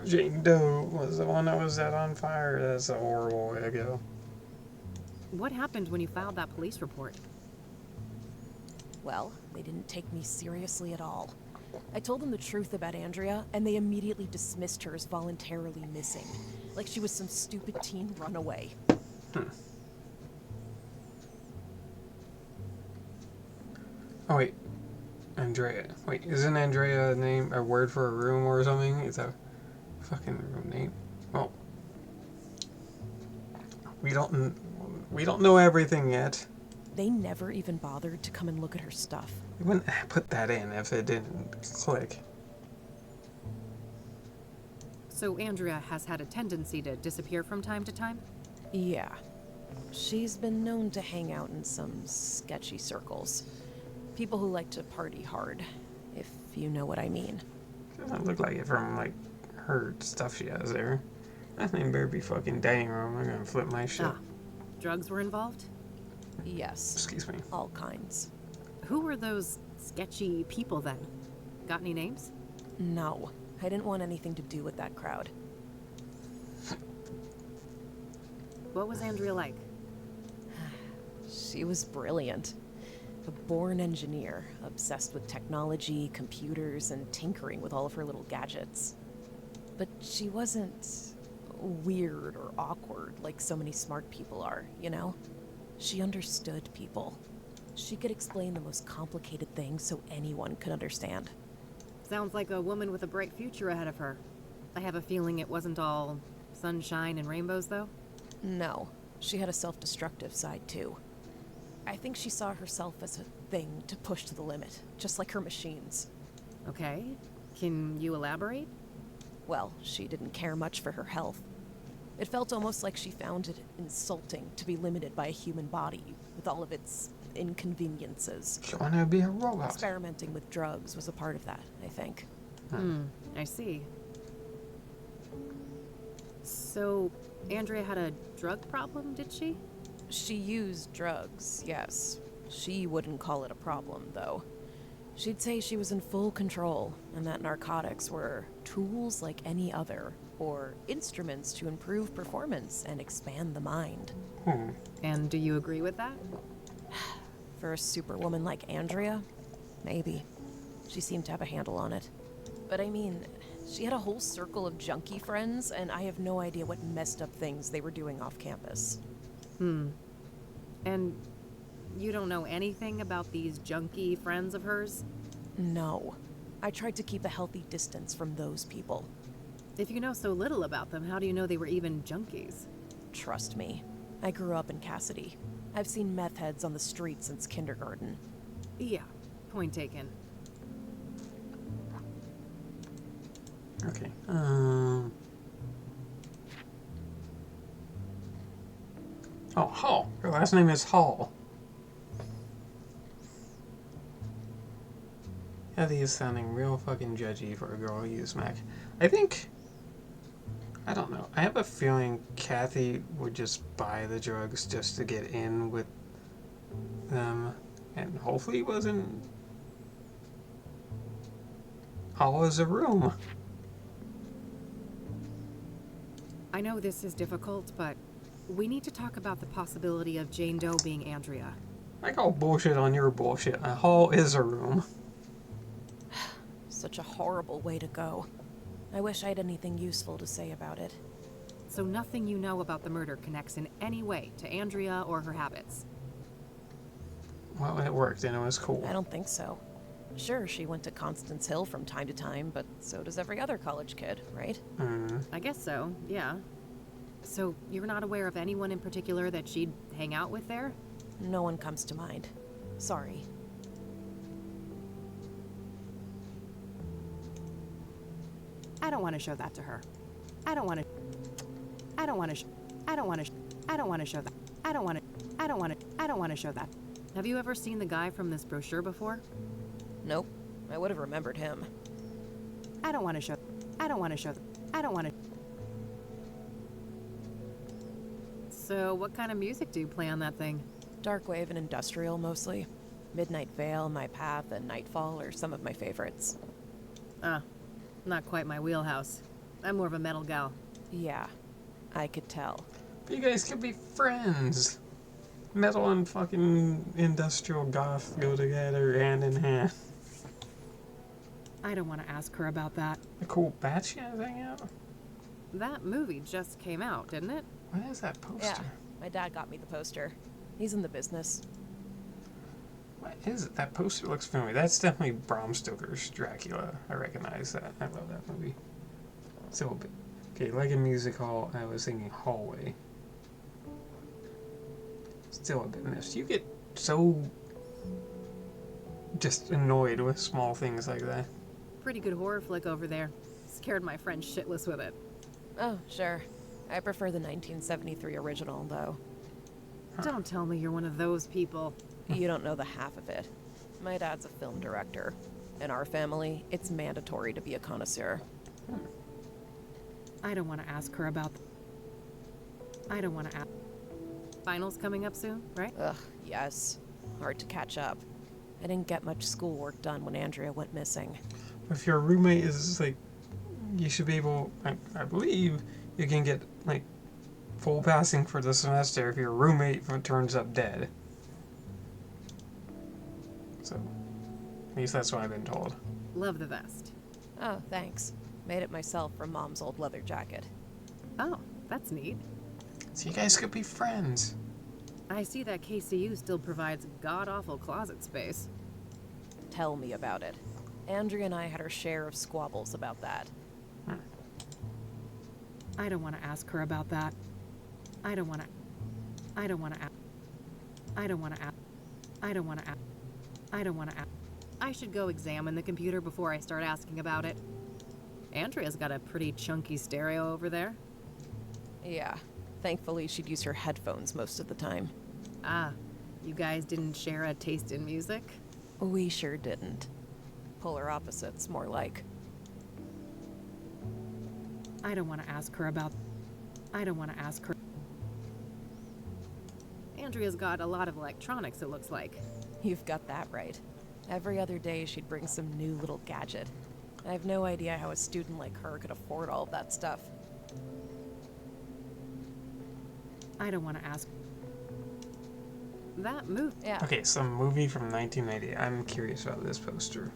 [SPEAKER 1] Jane Doe was the one that was set on fire. That's a horrible way to go.
[SPEAKER 2] What happened when you filed that police report?
[SPEAKER 7] Well, they didn't take me seriously at all. I told them the truth about Andrea, and they immediately dismissed her as voluntarily missing. Like she was some stupid teen runaway.
[SPEAKER 1] Oh wait, Andrea. Wait, isn't Andrea a name, a word for a room or something? It's a fucking room name. Well, we don't know everything yet.
[SPEAKER 7] They never even bothered to come and look at her stuff.
[SPEAKER 1] You wouldn't put that in if it didn't click.
[SPEAKER 2] So Andrea has had a tendency to disappear from time to time?
[SPEAKER 7] Yeah. She's been known to hang out in some sketchy circles. People who like to party hard, if you know what I mean.
[SPEAKER 1] Doesn't look like it from, like, her stuff she has there. That thing better be fucking dining room. I'm gonna flip my shit.
[SPEAKER 2] Ah, drugs were involved?
[SPEAKER 7] Yes.
[SPEAKER 1] Excuse me.
[SPEAKER 7] All kinds.
[SPEAKER 2] Who were those sketchy people then? Got any names?
[SPEAKER 7] No. I didn't want anything to do with that crowd.
[SPEAKER 2] What was Andrea like?
[SPEAKER 7] She was brilliant. A born engineer, obsessed with technology, computers, and tinkering with all of her little gadgets. But she wasn't weird or awkward like so many smart people are, you know? She understood people. She could explain the most complicated things so anyone could understand.
[SPEAKER 2] Sounds like a woman with a bright future ahead of her. I have a feeling it wasn't all sunshine and rainbows, though.
[SPEAKER 7] No, she had a self-destructive side too. I think she saw herself as a thing to push to the limit, just like her machines.
[SPEAKER 2] Okay. Can you elaborate?
[SPEAKER 7] Well, she didn't care much for her health. It felt almost like she found it insulting to be limited by a human body with all of its inconveniences.
[SPEAKER 1] She wanna be a robot.
[SPEAKER 7] Experimenting with drugs was a part of that, I think.
[SPEAKER 2] I see. So, Andrea had a drug problem, did she?
[SPEAKER 7] She used drugs, yes. She wouldn't call it a problem, though. She'd say she was in full control, and that narcotics were tools like any other, or instruments to improve performance and expand the mind.
[SPEAKER 2] And do you agree with that?
[SPEAKER 7] For a superwoman like Andrea, maybe. She seemed to have a handle on it. But I mean, she had a whole circle of junkie friends, and I have no idea what messed up things they were doing off campus.
[SPEAKER 2] And you don't know anything about these junkie friends of hers?
[SPEAKER 7] No. I tried to keep a healthy distance from those people.
[SPEAKER 2] If you know so little about them, how do you know they were even junkies?
[SPEAKER 7] Trust me. I grew up in Cassidy. I've seen meth heads on the street since kindergarten.
[SPEAKER 2] Yeah, point taken.
[SPEAKER 1] Okay. Oh, Hall. Her last name is Hall. Kathy is sounding real fucking judgy for a girl who used Mac. I don't know. I have a feeling Kathy would just buy the drugs just to get in with them, and hopefully it wasn't all as a room.
[SPEAKER 2] I know this is difficult, but we need to talk about the possibility of Jane Doe being Andrea.
[SPEAKER 1] I call bullshit on your bullshit. A hall is a room.
[SPEAKER 7] Such a horrible way to go. I wish I had anything useful to say about it.
[SPEAKER 2] So nothing you know about the murder connects in any way to Andrea or her habits.
[SPEAKER 1] Well, it worked and it was cool.
[SPEAKER 7] I don't think so. Sure, she went to Constance Hill from time to time, but so does every other college kid, right?
[SPEAKER 2] I guess so, yeah. So you're not aware of anyone in particular that she'd hang out with there?
[SPEAKER 7] No one comes to mind. Sorry.
[SPEAKER 2] I don't want to show that to her. I don't want to show that. Have you ever seen the guy from this brochure before?
[SPEAKER 7] Nope. I would have remembered him.
[SPEAKER 2] So what kind of music do you play on that thing?
[SPEAKER 7] Darkwave and industrial, mostly. Midnight Veil, My Path, and Nightfall are some of my favorites.
[SPEAKER 2] Not quite my wheelhouse. I'm more of a metal gal.
[SPEAKER 7] Yeah, I could tell.
[SPEAKER 1] You guys could be friends. Metal and fucking industrial goth go together hand in hand.
[SPEAKER 2] I don't want to ask her about that.
[SPEAKER 1] A cool bat she has hanging out?
[SPEAKER 2] That movie just came out, didn't it?
[SPEAKER 1] What is that poster?
[SPEAKER 7] Yeah, my dad got me the poster. He's in the business.
[SPEAKER 1] What is it? That poster looks familiar. That's definitely Bram Stoker's Dracula. I recognize that. I love that movie. So, okay, like a music hall, I was thinking hallway. Still a bit missed. You get so just annoyed with small things like that.
[SPEAKER 2] Pretty good horror flick over there. Scared my friend shitless with it.
[SPEAKER 7] Oh, sure. I prefer the 1973 original, though.
[SPEAKER 2] Don't tell me you're one of those people.
[SPEAKER 7] You don't know the half of it. My dad's a film director. In our family, it's mandatory to be a connoisseur.
[SPEAKER 2] I don't want to ask her about... I don't want to ask... Finals coming up soon, right?
[SPEAKER 7] Ugh, yes. Hard to catch up. I didn't get much schoolwork done when Andrea went missing.
[SPEAKER 1] If your roommate is like, you should be able, I believe, you can get like full passing for the semester if your roommate turns up dead. So, at least that's what I've been told.
[SPEAKER 2] Love the vest.
[SPEAKER 7] Oh, thanks. Made it myself from Mom's old leather jacket.
[SPEAKER 2] Oh, that's neat.
[SPEAKER 1] So you guys could be friends.
[SPEAKER 2] I see that KCU still provides god-awful closet space.
[SPEAKER 7] Tell me about it. Andrea and I had our share of squabbles about that.
[SPEAKER 2] I don't want to ask her about that. I don't want to ask. I should go examine the computer before I start asking about it. Andrea's got a pretty chunky stereo over there.
[SPEAKER 7] Yeah. Thankfully, she'd use her headphones most of the time.
[SPEAKER 2] Ah, you guys didn't share a taste in music?
[SPEAKER 7] We sure didn't. Polar opposites, more like.
[SPEAKER 2] I don't want to ask her about... Andrea's got a lot of electronics, it looks like.
[SPEAKER 7] You've got that right. Every other day, she'd bring some new little gadget. I have no idea how a student like her could afford all of that stuff.
[SPEAKER 2] I don't want to ask... That move...
[SPEAKER 7] Yeah.
[SPEAKER 1] Okay, some movie from 1990. I'm curious about this poster.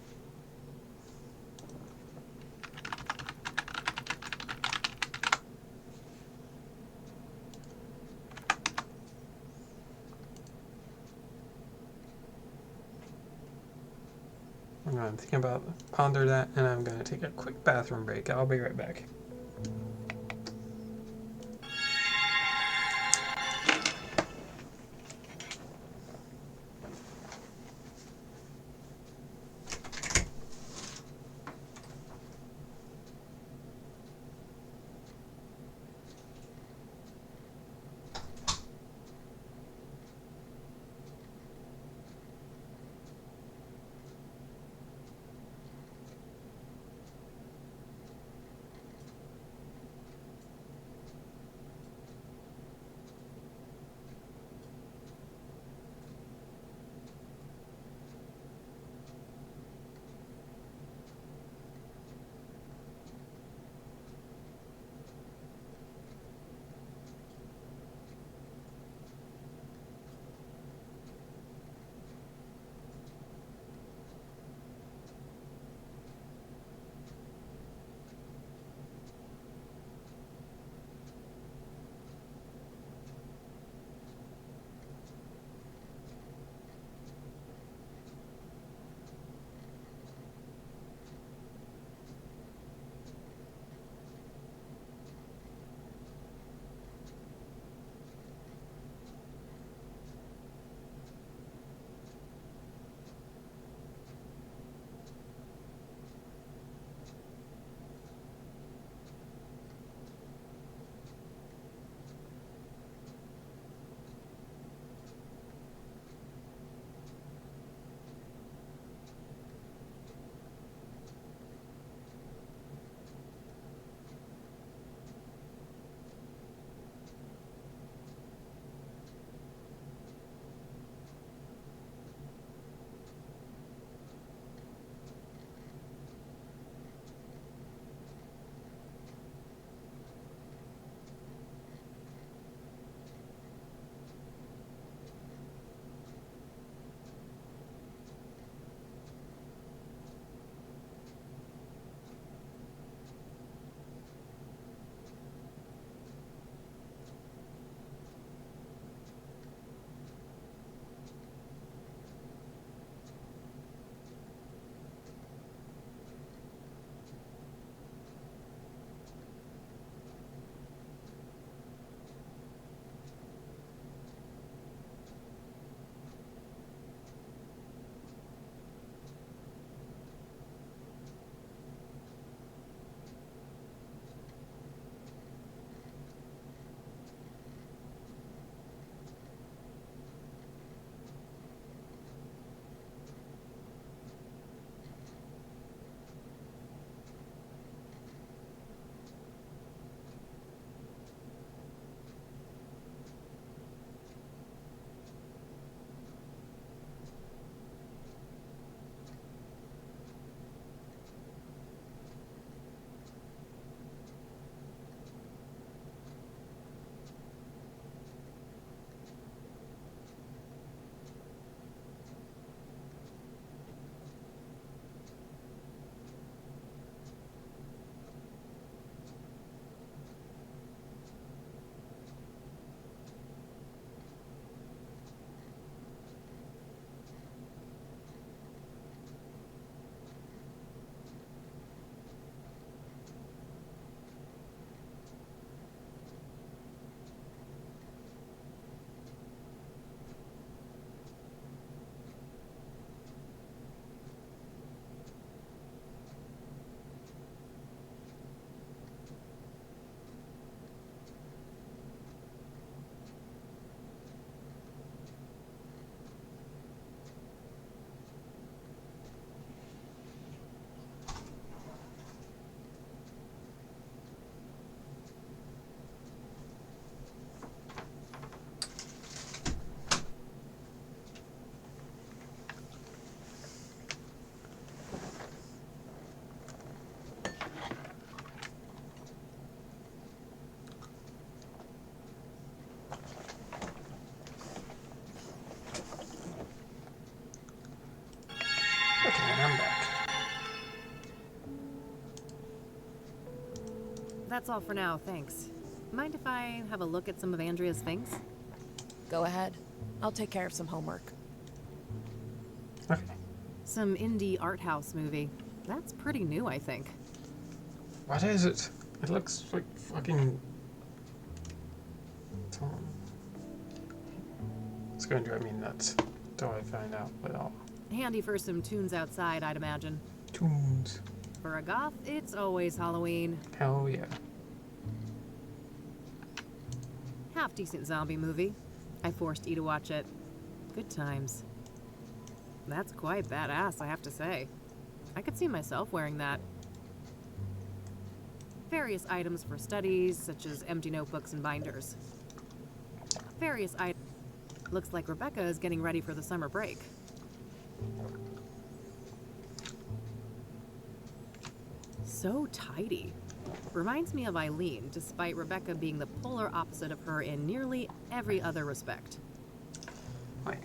[SPEAKER 1] I'm going to think about, ponder that, and I'm going to take a quick bathroom break. I'll be right back.
[SPEAKER 2] That's all for now, thanks. Mind if I have a look at some of Andrea's things?
[SPEAKER 7] Go ahead. I'll take care of some homework.
[SPEAKER 1] Okay.
[SPEAKER 2] Some indie art house movie. That's pretty new, I think.
[SPEAKER 1] What is it? It looks like fucking... It's going to drive me nuts until I find out what all.
[SPEAKER 2] Handy for some tunes outside, I'd imagine.
[SPEAKER 1] Tunes.
[SPEAKER 2] For a goth, it's always Halloween.
[SPEAKER 1] Hell yeah.
[SPEAKER 2] Half-decent zombie movie. I forced E to watch it. Good times. That's quite badass, I have to say. I could see myself wearing that. Various items for studies, such as empty notebooks and binders. Various items. Looks like Rebecca is getting ready for the summer break. So tidy. Reminds me of Eileen, despite Rebecca being the polar opposite of her in nearly every other respect.
[SPEAKER 1] Wait.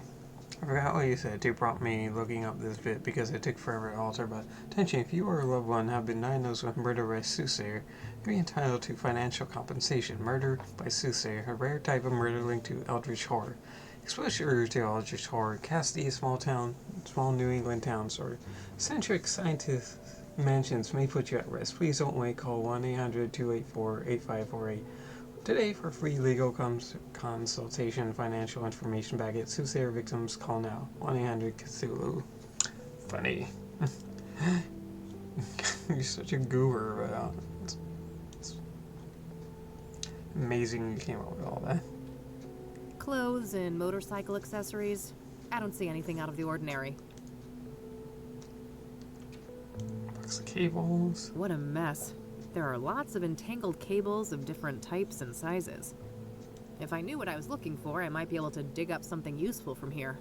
[SPEAKER 1] I forgot what you said to prompt me looking up this bit because it took forever to alter, but attention, if you or a loved one have been diagnosed with murder by soothsayer, you're entitled to financial compensation. Murder by soothsayer, a rare type of murder linked to eldritch horror. Exposure to eldritch horror, Cassidy, small New England towns, or eccentric scientist mansions may put you at risk. Please don't wait. Call 1-800-284-8548 today for free legal consultation and financial information. Back at Soothsayer victims, call now. 1-800-CTHULU. Funny. You're such a goober, but it's amazing you came up with all that.
[SPEAKER 2] Clothes and motorcycle accessories. I don't see anything out of the ordinary.
[SPEAKER 1] Box of cables.
[SPEAKER 2] What a mess. There are lots of entangled cables of different types and sizes. If I knew what I was looking for, I might be able to dig up something useful from here.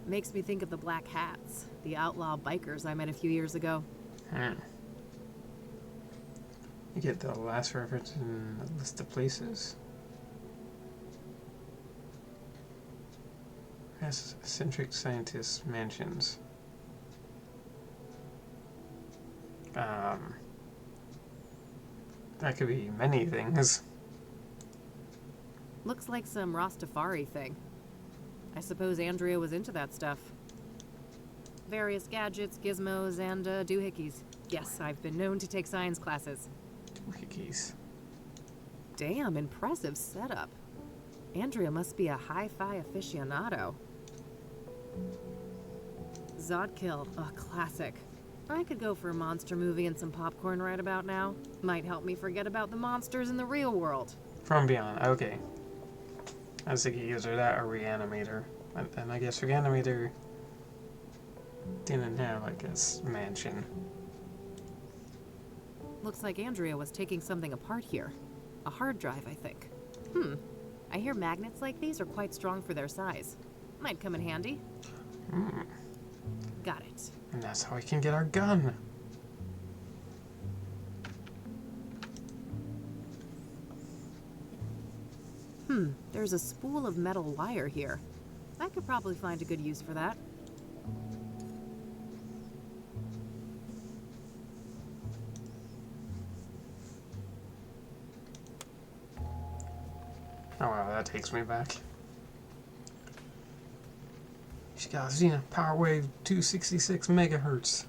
[SPEAKER 2] Makes me think of the Black Hats, the outlaw bikers I met a few years ago.
[SPEAKER 1] You get the last reference in a list of places. Yes, eccentric scientist mansions. That could be many things.
[SPEAKER 2] Looks like some Rastafari thing. I suppose Andrea was into that stuff. Various gadgets, gizmos, and doohickeys. Yes, I've been known to take science classes.
[SPEAKER 1] Doohickeys.
[SPEAKER 2] Damn, impressive setup. Andrea must be a hi-fi aficionado. Zodkill, a classic. I could go for a monster movie and some popcorn right about now. Might help me forget about the monsters in the real world.
[SPEAKER 1] From Beyond, okay. I was thinking either that or Reanimator. And I guess Reanimator didn't have, like, this mansion.
[SPEAKER 2] Looks like Andrea was taking something apart here. A hard drive, I think. I hear magnets like these are quite strong for their size. Might come in handy. Got it.
[SPEAKER 1] And that's how we can get our gun.
[SPEAKER 2] There's a spool of metal wire here. I could probably find a good use for that.
[SPEAKER 1] Oh wow, that takes me back. She got Xena Power Wave 266 megahertz.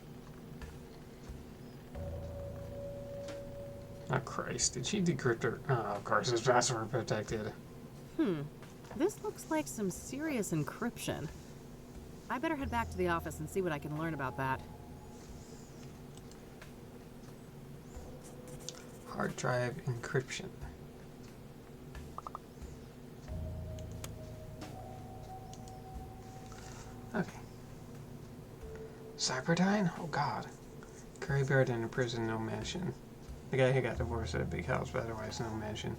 [SPEAKER 1] Oh Christ, did she decrypt her? Oh, of course, it's password protected.
[SPEAKER 2] This looks like some serious encryption. I better head back to the office and see what I can learn about that.
[SPEAKER 1] Hard drive encryption. Okay. Cyberdyne? Oh god. Curry Barrett in a prison, no mansion. The guy who got divorced at a big house, but otherwise no mansion.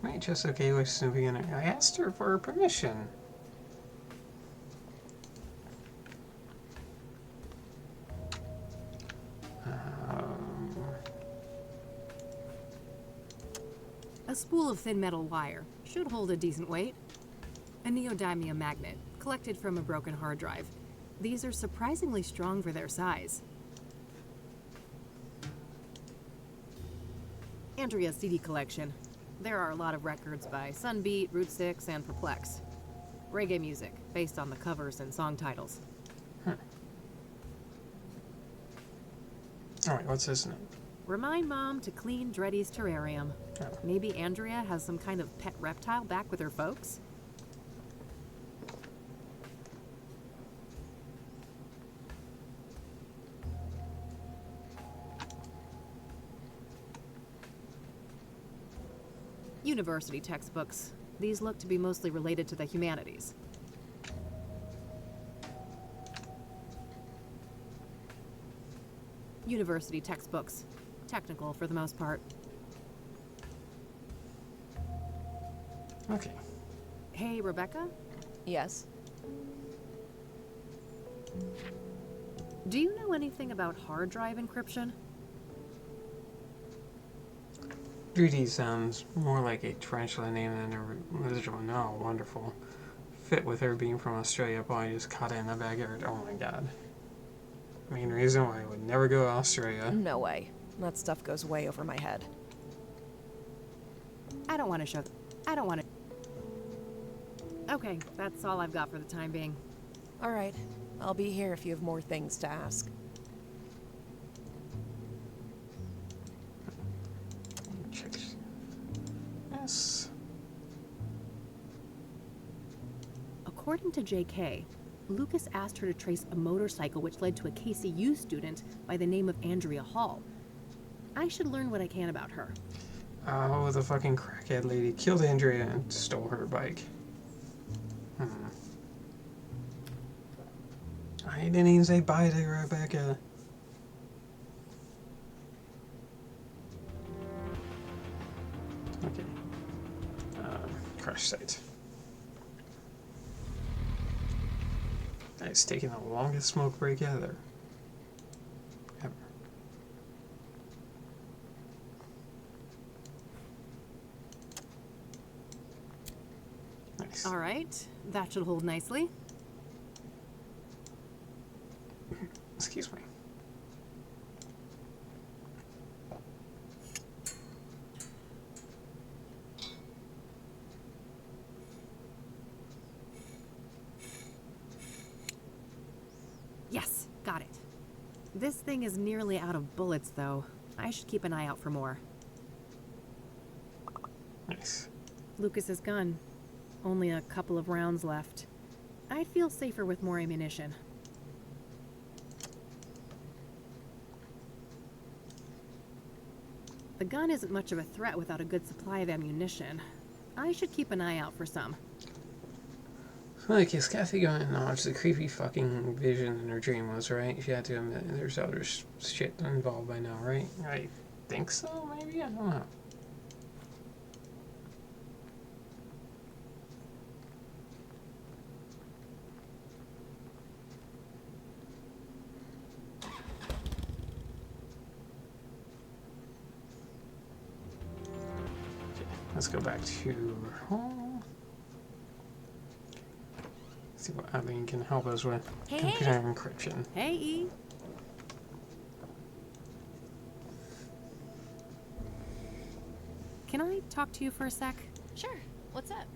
[SPEAKER 1] Right, just okay with snooping in her. I asked her for permission.
[SPEAKER 2] A spool of thin metal wire. Should hold a decent weight. A neodymium magnet, collected from a broken hard drive. These are surprisingly strong for their size. Andrea's CD collection. There are a lot of records by Sunbeat, Route 6, and Perplex. Reggae music, based on the covers and song titles.
[SPEAKER 1] Alright, what's this note?
[SPEAKER 2] Remind Mom to clean Dreddy's terrarium.
[SPEAKER 1] Oh.
[SPEAKER 2] Maybe Andrea has some kind of pet reptile back with her folks? University textbooks. These look to be mostly related to the humanities. University textbooks. Technical for the most part.
[SPEAKER 1] Okay.
[SPEAKER 2] Hey, Rebecca?
[SPEAKER 7] Yes?
[SPEAKER 2] Do you know anything about hard drive encryption?
[SPEAKER 1] 3D sounds more like a tarantula name than a residual. No, wonderful. Fit with her being from Australia, probably just caught it in the backyard. Oh my god. Main reason why I would never go to Australia.
[SPEAKER 7] No way. That stuff goes way over my head.
[SPEAKER 2] I don't want to show. I don't want to. Okay, that's all I've got for the time being.
[SPEAKER 7] Alright. I'll be here if you have more things to ask.
[SPEAKER 1] Check. Yes.
[SPEAKER 2] According to JK, Lucas asked her to trace a motorcycle which led to a KCU student by the name of Andrea Hall. I should learn what I can about her.
[SPEAKER 1] Oh, the fucking crackhead lady killed Andrea and stole her bike. I didn't even say bye to Rebecca. Okay. Crash site. It's taking the longest smoke break ever. Nice.
[SPEAKER 2] All right, that should hold nicely.
[SPEAKER 1] Excuse me.
[SPEAKER 2] Yes, got it. This thing is nearly out of bullets, though. I should keep an eye out for more.
[SPEAKER 1] Nice.
[SPEAKER 2] Lucas's gun. Only a couple of rounds left. I'd feel safer with more ammunition. The gun isn't much of a threat without a good supply of ammunition. I should keep an eye out for some.
[SPEAKER 1] Like, is Kathy going to acknowledge the creepy fucking vision in her dream was, right? She had to admit there's other shit involved by now, right? I think so, maybe? I don't know. Let's go back to home. See what Eileen can help us with.
[SPEAKER 4] Hey,
[SPEAKER 1] Computer
[SPEAKER 4] hey.
[SPEAKER 1] encryption.
[SPEAKER 2] Hey, E. Can I talk to you for a sec?
[SPEAKER 4] Sure. What's up?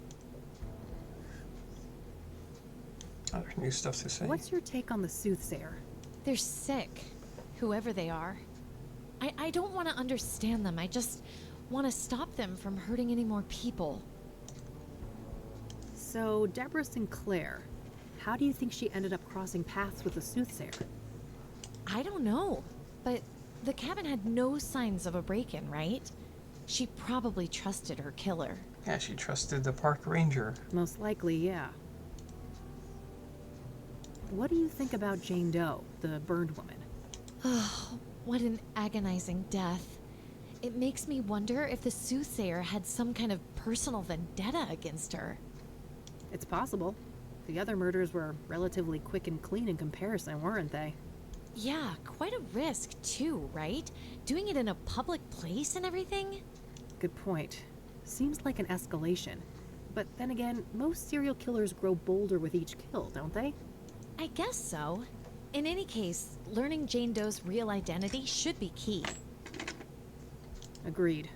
[SPEAKER 1] Other new stuff to say.
[SPEAKER 2] What's your take on the soothsayer?
[SPEAKER 4] They're sick, whoever they are. I don't want to understand them. I just want to stop them from hurting any more people.
[SPEAKER 2] So, Deborah Sinclair, how do you think she ended up crossing paths with the soothsayer?
[SPEAKER 4] I don't know, but the cabin had no signs of a break-in, right? She probably trusted her killer.
[SPEAKER 1] Yeah, she trusted the park ranger.
[SPEAKER 2] Most likely, yeah. What do you think about Jane Doe, the burned woman?
[SPEAKER 4] Oh, what an agonizing death. It makes me wonder if the soothsayer had some kind of personal vendetta against her.
[SPEAKER 2] It's possible. The other murders were relatively quick and clean in comparison, weren't they?
[SPEAKER 4] Yeah, quite a risk too, right? Doing it in a public place and everything?
[SPEAKER 2] Good point. Seems like an escalation. But then again, most serial killers grow bolder with each kill, don't they?
[SPEAKER 4] I guess so. In any case, learning Jane Doe's real identity should be key.
[SPEAKER 2] Agreed.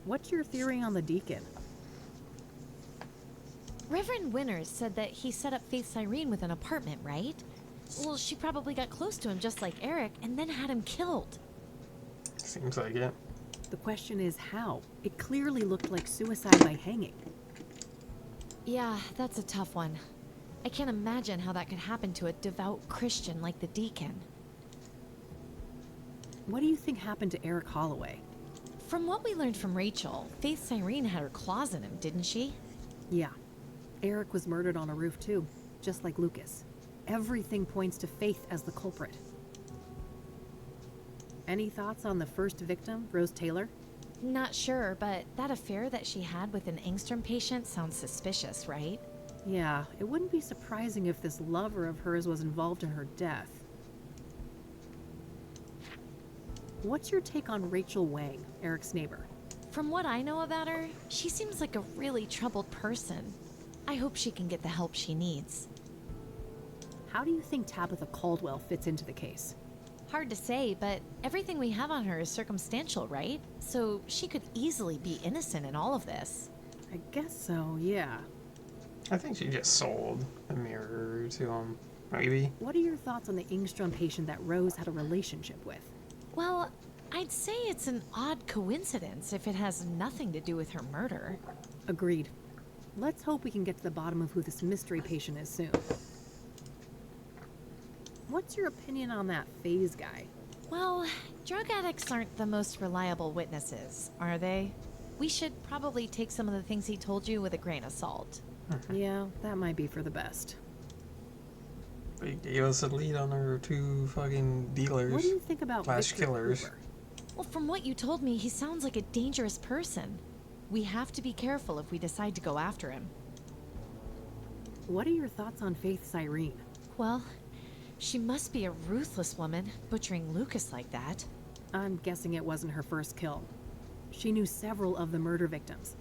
[SPEAKER 2] What's your theory on the deacon?
[SPEAKER 4] Reverend Winters said that he set up Faith Cyrene with an apartment, right? Well, she probably got close to him just like Eric and then had him killed.
[SPEAKER 1] Seems like it.
[SPEAKER 2] The question is how? It clearly looked like suicide by hanging.
[SPEAKER 4] Yeah, that's a tough one. I can't imagine how that could happen to a devout Christian like the deacon.
[SPEAKER 2] What do you think happened to Eric Holloway?
[SPEAKER 4] From what we learned from Rachel, Faith Cyrene had her claws in him, didn't she?
[SPEAKER 2] Yeah. Eric was murdered on a roof too, just like Lucas. Everything points to Faith as the culprit. Any thoughts on the first victim, Rose Taylor?
[SPEAKER 4] Not sure, but that affair that she had with an Angstrom patient sounds suspicious, right?
[SPEAKER 2] Yeah, it wouldn't be surprising if this lover of hers was involved in her death. What's your take on Rachel Wang, Eric's neighbor?
[SPEAKER 4] From what I know about her, she seems like a really troubled person. I hope she can get the help she needs.
[SPEAKER 2] How do you think Tabitha Caldwell fits into the case?
[SPEAKER 4] Hard to say, but everything we have on her is circumstantial, right? So she could easily be innocent in all of this.
[SPEAKER 2] I guess so, yeah.
[SPEAKER 1] I think she just sold a mirror to him. Maybe.
[SPEAKER 2] What are your thoughts on the Engstrom patient that Rose had a relationship with?
[SPEAKER 4] Well, I'd say it's an odd coincidence if it has nothing to do with her murder.
[SPEAKER 2] Agreed. Let's hope we can get to the bottom of who this mystery patient is soon. What's your opinion on that Phase guy?
[SPEAKER 4] Well, drug addicts aren't the most reliable witnesses, are they? We should probably take some of the things he told you with a grain of salt.
[SPEAKER 2] Yeah, that might be for the best.
[SPEAKER 1] They gave us a lead on our two fucking dealers.
[SPEAKER 2] What do you think about
[SPEAKER 1] Slash
[SPEAKER 2] Victor
[SPEAKER 1] killers.
[SPEAKER 2] Cooper?
[SPEAKER 4] Well, from what you told me, he sounds like a dangerous person. We have to be careful if we decide to go after him.
[SPEAKER 2] What are your thoughts on Faith Cyrene?
[SPEAKER 4] Well, she must be a ruthless woman, butchering Lucas like that.
[SPEAKER 2] I'm guessing it wasn't her first kill. She knew several of the murder victims.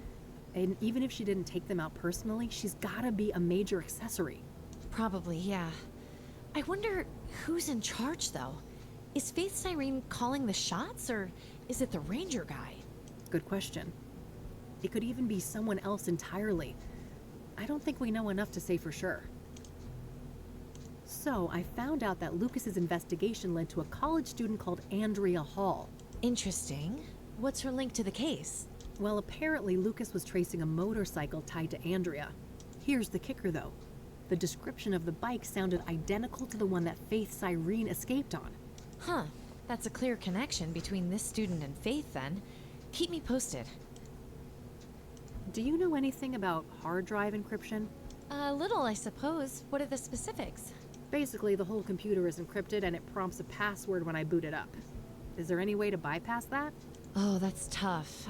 [SPEAKER 2] And even if she didn't take them out personally, she's gotta be a major accessory.
[SPEAKER 4] Probably, yeah. I wonder who's in charge, though. Is Faith Cyrene calling the shots, or is it the ranger guy?
[SPEAKER 2] Good question. It could even be someone else entirely. I don't think we know enough to say for sure. So, I found out that Lucas's investigation led to a college student called Andrea Hall.
[SPEAKER 4] Interesting. What's her link to the case?
[SPEAKER 2] Well, apparently Lucas was tracing a motorcycle tied to Andrea. Here's the kicker, though. The description of the bike sounded identical to the one that Faith Cyrene escaped on.
[SPEAKER 4] Huh. That's a clear connection between this student and Faith, then. Keep me posted.
[SPEAKER 2] Do you know anything about hard drive encryption?
[SPEAKER 4] A little, I suppose. What are the specifics?
[SPEAKER 2] Basically, the whole computer is encrypted and it prompts a password when I boot it up. Is there any way to bypass that?
[SPEAKER 4] Oh, that's tough.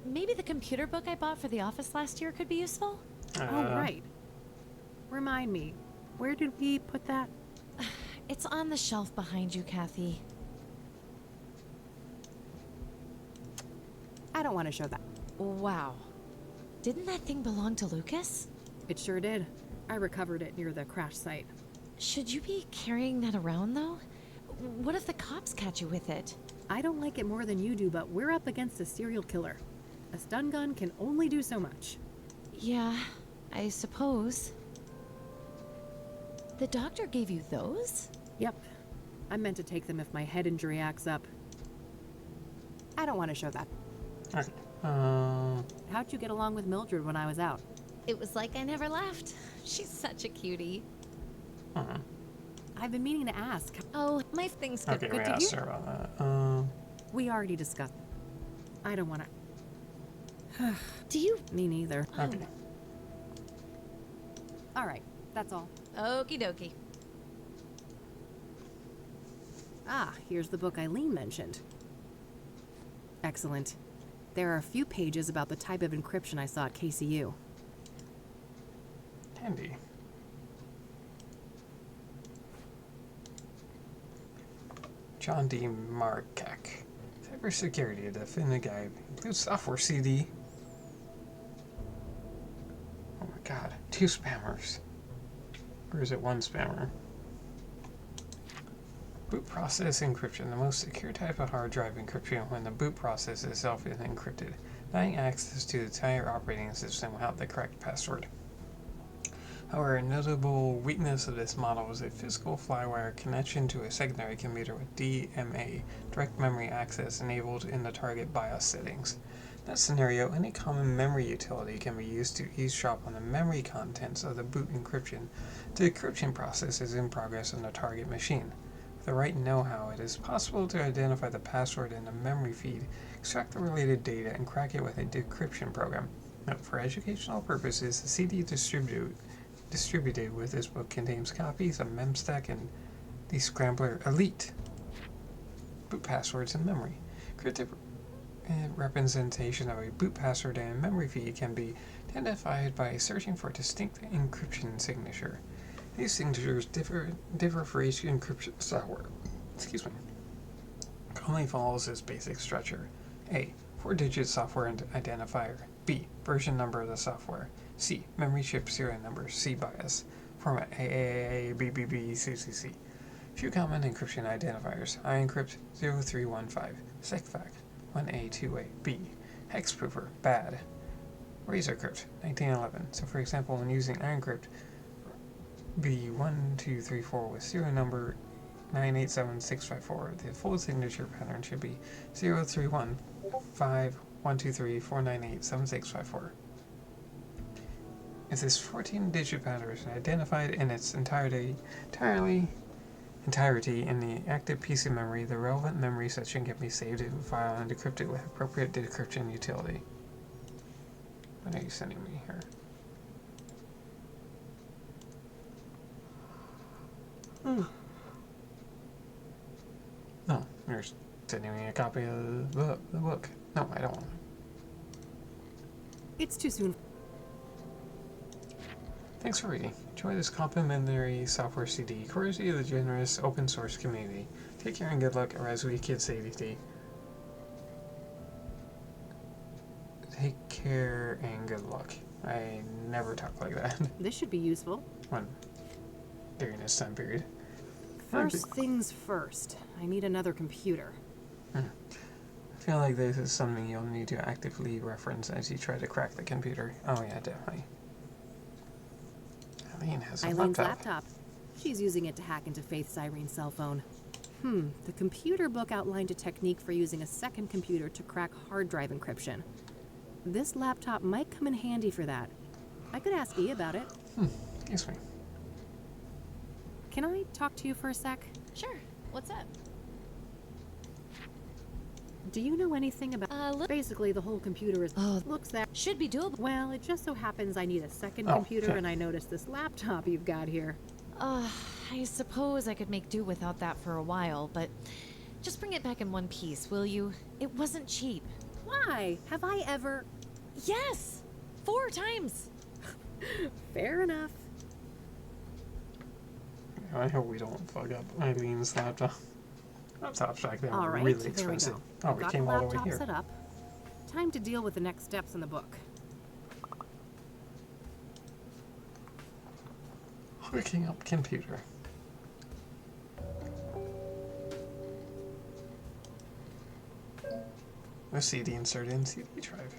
[SPEAKER 4] Maybe the computer book I bought for the office last year could be useful?
[SPEAKER 2] Oh, right. Remind me, where did we put that?
[SPEAKER 4] It's on the shelf behind you, Kathy.
[SPEAKER 2] I don't want to show that.
[SPEAKER 4] Wow. Didn't that thing belong to Lucas?
[SPEAKER 2] It sure did. I recovered it near the crash site.
[SPEAKER 4] Should you be carrying that around, though? What if the cops catch you with it?
[SPEAKER 2] I don't like it more than you do, but we're up against a serial killer. A stun gun can only do so much.
[SPEAKER 4] Yeah, I suppose. The doctor gave you those?
[SPEAKER 2] Yep. I meant to take them if my head injury acts up. I don't want to show that.
[SPEAKER 1] Okay.
[SPEAKER 2] How'd you get along with Mildred when I was out?
[SPEAKER 4] It was like I never left. She's such a cutie.
[SPEAKER 2] I've been meaning to ask.
[SPEAKER 4] Oh, my things get
[SPEAKER 1] Okay,
[SPEAKER 4] good
[SPEAKER 1] we
[SPEAKER 4] to
[SPEAKER 1] asked
[SPEAKER 4] you.
[SPEAKER 1] her about that.
[SPEAKER 2] We already discussed. I don't want to.
[SPEAKER 4] Do you?
[SPEAKER 2] Me neither.
[SPEAKER 1] Okay.
[SPEAKER 2] All right, that's all.
[SPEAKER 4] Okie dokie.
[SPEAKER 2] Ah, here's the book Eileen mentioned. Excellent. There are a few pages about the type of encryption I saw at KCU.
[SPEAKER 1] Handy. John D. Markak. Cybersecurity at Definitive Guide. Includes software CD. Oh my god. 2 spammers. Or is it 1 spammer? Boot process encryption, the most secure type of hard drive encryption when the boot process itself is encrypted, allowing access to the entire operating system without the correct password. However, a notable weakness of this model is a physical FlyWire connection to a secondary computer with DMA, direct memory access, enabled in the target BIOS settings. In that scenario, any common memory utility can be used to eavesdrop on the memory contents of the boot encryption. The encryption process is in progress on the target machine. With the right know-how, it is possible to identify the password in the memory feed, extract the related data, and crack it with a decryption program. Note, for educational purposes, the CD distributed with this book contains copies of Memstack and the Scrambler Elite boot passwords in memory. Cryptic representation of a boot password in a memory feed can be identified by searching for a distinct encryption signature. These signatures differ for each encryption software. Commonly follows this basic structure: A. 4-digit software identifier. B. Version number of the software. C. Memory chip serial number. C. BIOS. Format AAA, BBB, CCC. Few common encryption identifiers: iEncrypt 0315, SecFac 1A2A, B. Hexproofer, bad. Razorcrypt 1911. So for example, when using iEncrypt, B1234 with serial number 987654, the full signature pattern should be 0315123498764. If this 14-digit pattern is identified in its entirety in the active piece of memory, the relevant memory section can be saved to a file and decrypted with appropriate decryption utility. What are you sending me here? No, you're sending me a copy of the book. No, I don't want it.
[SPEAKER 2] It's too soon.
[SPEAKER 1] Thanks for reading. Enjoy this complimentary software CD, courtesy of the generous open source community. Take care and good luck, or as we kids say, take care and good luck. I never talk like that
[SPEAKER 2] This should be useful.
[SPEAKER 1] when during this time period.
[SPEAKER 2] First things first. I need another computer.
[SPEAKER 1] I feel like this is something you'll need to actively reference as you try to crack the computer. Oh yeah, definitely. Eileen has a
[SPEAKER 2] Eileen's
[SPEAKER 1] laptop.
[SPEAKER 2] laptop. She's using it to hack into Faith's Irene's cell phone. The computer book outlined a technique for using a second computer to crack hard drive encryption. This laptop might come in handy for that. I could ask E about it.
[SPEAKER 1] Excuse me.
[SPEAKER 2] Can I talk to you for a sec?
[SPEAKER 4] Sure. What's up?
[SPEAKER 2] Do you know anything about... Basically, the whole computer is...
[SPEAKER 4] Oh,
[SPEAKER 2] looks that...
[SPEAKER 4] should be doable.
[SPEAKER 2] Well, it just so happens I need a second
[SPEAKER 1] Oh,
[SPEAKER 2] computer,
[SPEAKER 1] okay.
[SPEAKER 2] and I noticed this laptop you've got here.
[SPEAKER 4] I suppose I could make do without that for a while, but just bring it back in one piece, will you? It wasn't cheap.
[SPEAKER 2] Why? Have I ever...
[SPEAKER 4] Yes! 4 times!
[SPEAKER 2] Fair enough.
[SPEAKER 1] I hope we don't fuck up Eileen's laptop. Laptops back then
[SPEAKER 2] All
[SPEAKER 1] were
[SPEAKER 2] right,
[SPEAKER 1] really
[SPEAKER 2] there we
[SPEAKER 1] expensive.
[SPEAKER 2] go.
[SPEAKER 1] Oh,
[SPEAKER 2] I've
[SPEAKER 1] we
[SPEAKER 2] got
[SPEAKER 1] came
[SPEAKER 2] the
[SPEAKER 1] all the way
[SPEAKER 2] laptop
[SPEAKER 1] here.
[SPEAKER 2] set up. Time to deal with the next steps in the book.
[SPEAKER 1] Hooking up computer. The CD inserted in CD drive.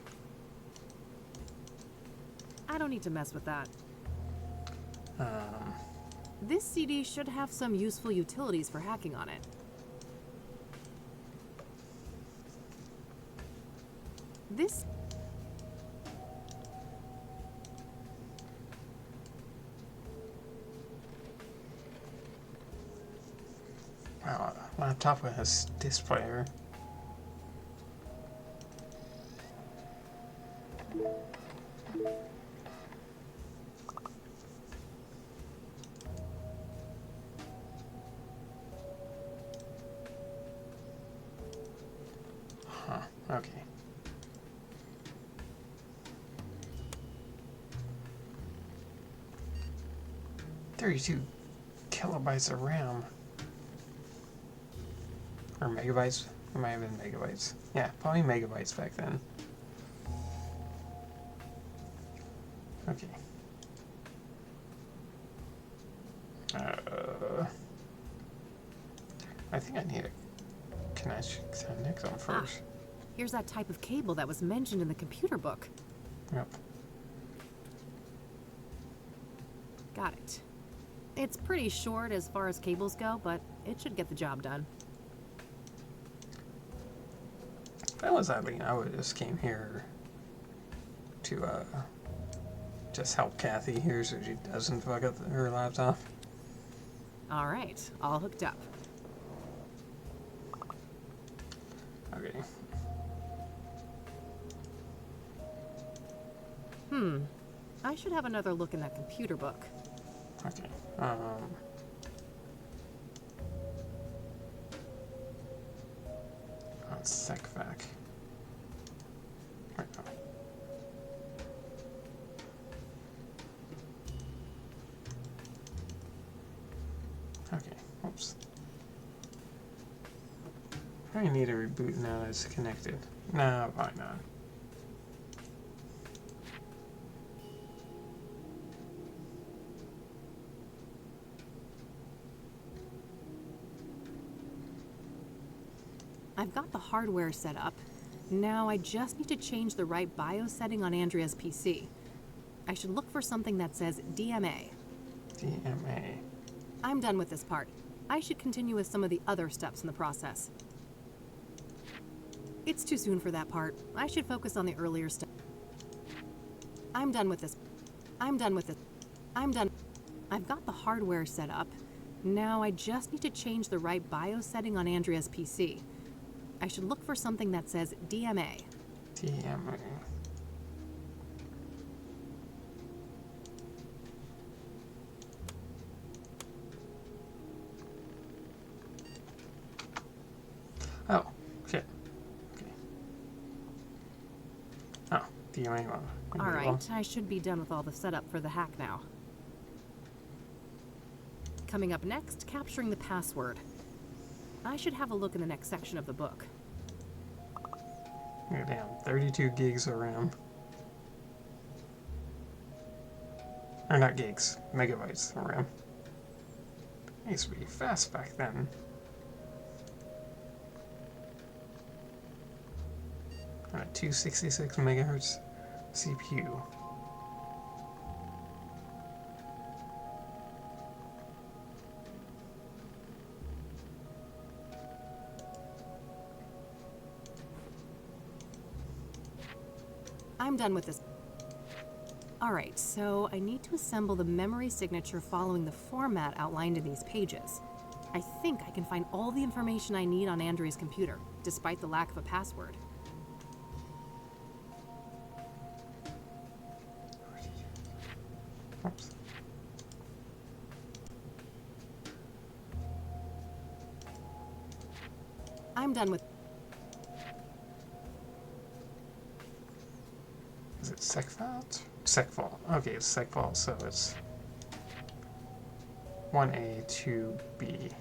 [SPEAKER 2] I don't need to mess with that.
[SPEAKER 1] Um,
[SPEAKER 2] This CD should have some useful utilities for hacking on it. This...
[SPEAKER 1] wow, laptop with a disc player. Huh, okay. "32 kilobytes of RAM." Or megabytes? It might have been megabytes. Yeah, probably megabytes back then. Okay. I think I need a connection to Nixon first.
[SPEAKER 2] Here's that type of cable that was mentioned in the computer book.
[SPEAKER 1] Yep.
[SPEAKER 2] Got it. It's pretty short as far as cables go, but it should get the job done.
[SPEAKER 1] If I was Eileen, I would just came here to just help Kathy here so she doesn't fuck up her laptop.
[SPEAKER 2] All right, all hooked up.
[SPEAKER 1] Okay.
[SPEAKER 2] I should have another look in that computer book.
[SPEAKER 1] Okay. On SecVac. Right now. Okay. Oops. I need a reboot now that it's connected. Nah, why not?
[SPEAKER 2] I've got the hardware set up. Now I just need to change the right BIOS setting on Andrea's PC. I should look for something that says DMA.
[SPEAKER 1] DMA.
[SPEAKER 2] I'm done with this part. I should continue with some of the other steps in the process. It's too soon for that part. I should focus on the earlier step. I'm done with this. I'm done. I've got the hardware set up. Now I just need to change the right BIOS setting on Andrea's PC. I should look for something that says DMA.
[SPEAKER 1] DMA. Oh, shit. Okay. Oh, DMA one.
[SPEAKER 2] All right, I should be done with all the setup for the hack now. Coming up next, capturing the password. I should have a look in the next section of the book.
[SPEAKER 1] Oh, damn, 32 gigs of RAM. Or not gigs, megabytes of RAM. It used to be fast back then. On a 266 megahertz CPU.
[SPEAKER 2] I'm done with this. Alright, so I need to assemble the memory signature following the format outlined in these pages. I think I can find all the information I need on Andrea's computer, despite the lack of a password.
[SPEAKER 1] Oops.
[SPEAKER 2] I'm done with...
[SPEAKER 1] Is it SecVault? SecVault. Okay, it's SecVault, so it's 1A, 2B.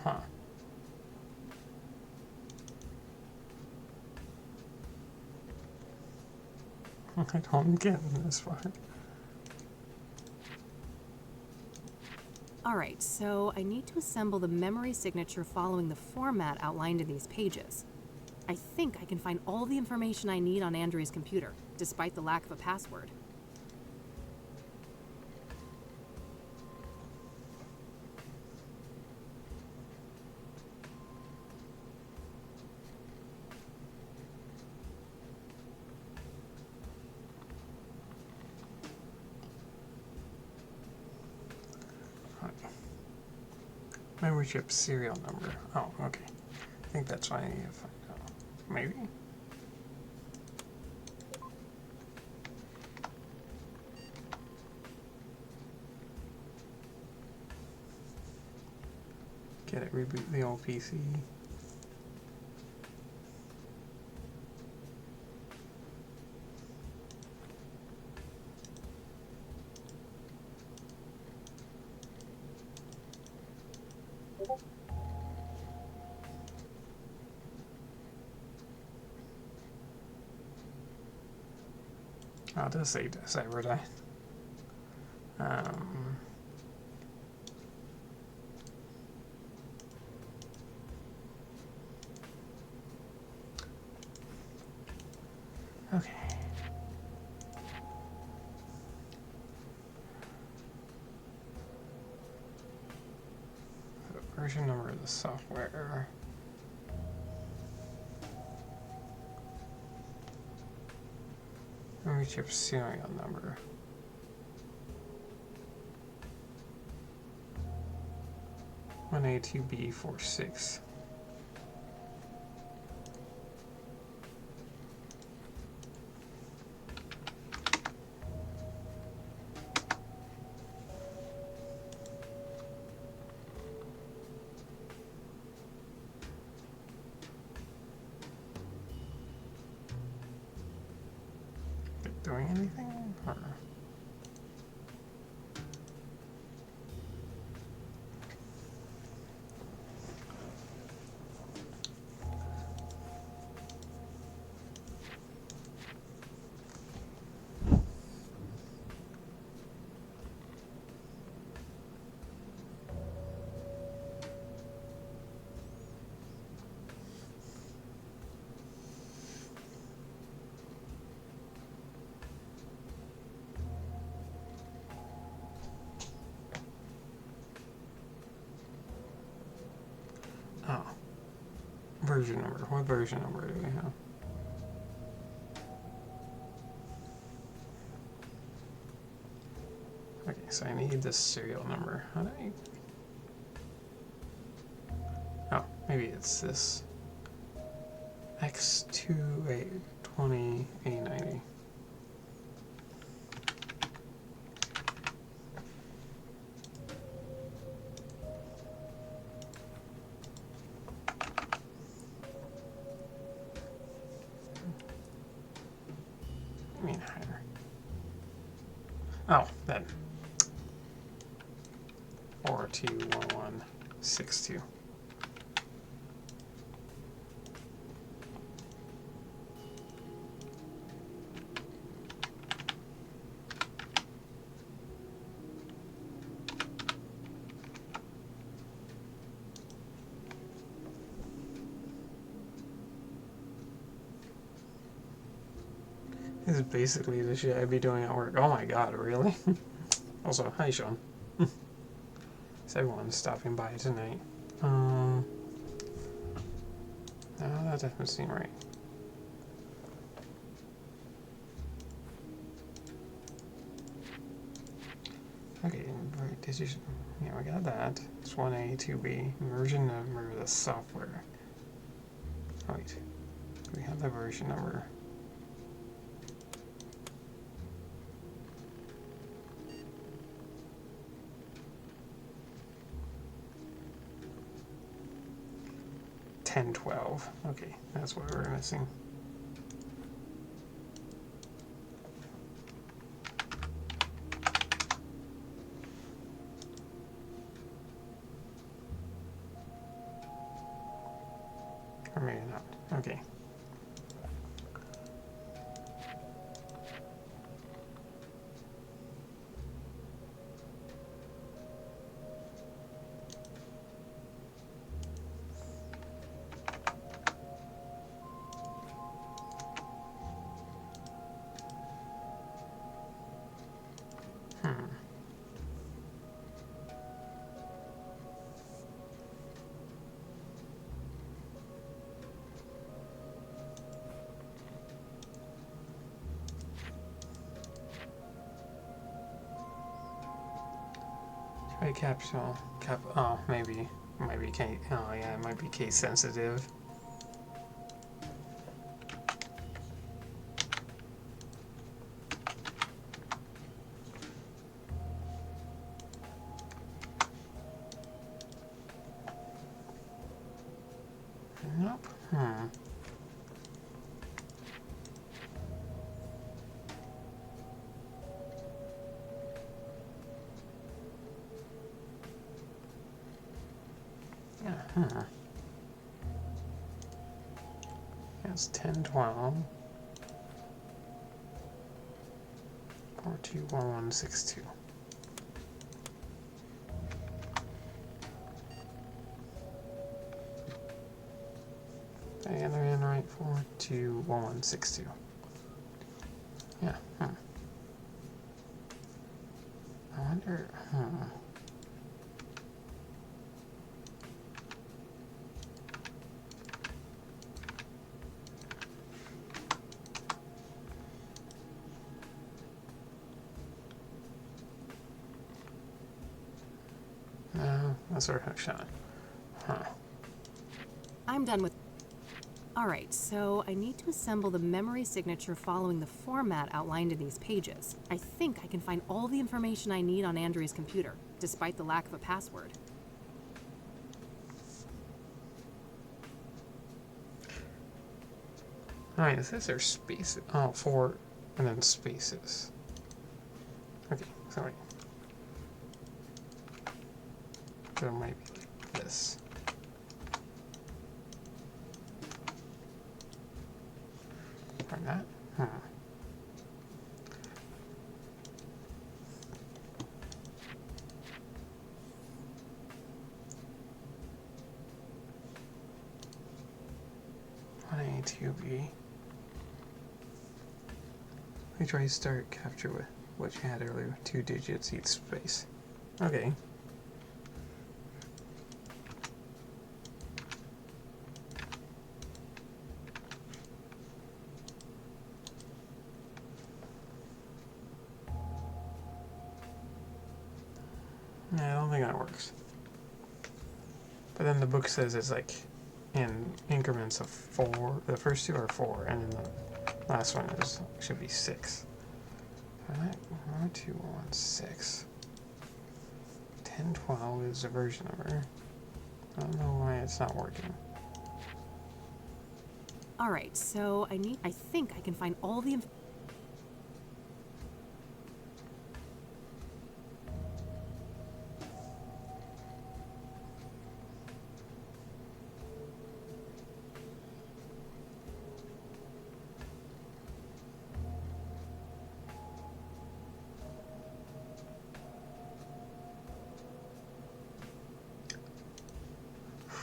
[SPEAKER 1] Huh. I don't get this part.
[SPEAKER 2] Alright, so I need to assemble the memory signature following the format outlined in these pages. I think I can find all the information I need on Andrea's computer, despite the lack of a password.
[SPEAKER 1] Memory chip serial number. Oh, okay. I think that's what I need to find out. maybe? Get it, reboot the old PC. I'll just say CyberDie. Okay. The version number of the software. Memory chip serial number. One A2B46. Doing anything? Or... Oh. Version number. What version number do we have? Okay, so I need this serial number. How do I... Oh, maybe it's this. X2A20A90. I mean higher. Oh, then. 421162. This is basically the shit I'd be doing at work. Oh my god, really? Also, hi Sean. Is everyone stopping by tonight? No, that doesn't seem right. Okay, did you... Yeah, we got that. It's 1A, 2B. Version number of the software. Oh wait. Do we have the version number? $10.12. Okay, that's what we're missing. Or maybe not. Okay. Try capsule. Oh, maybe. It might be case. Oh, yeah, it might be case sensitive. That's 10, 12. 421162. Did I enter in right? 421162. Yeah. I wonder. No, that's our hookshot.
[SPEAKER 2] I'm done with. Alright, so I need to assemble the memory signature following the format outlined in these pages. I think I can find all the information I need on Andrea's computer, despite the lack of a password.
[SPEAKER 1] Alright, it says there's spaces. Oh, 4 and then spaces. Okay, sorry. So it might be like this. Or not? A2B. Let me try to start capture with what you had earlier. 2 digits each space. Okay. No, I don't think that works. But then the book says it's like in increments of 4. The first 2 are 4, and then the last one should be 6. 4216. 1012 is the version number. I don't know why it's not working.
[SPEAKER 2] Alright, so I think I can find all the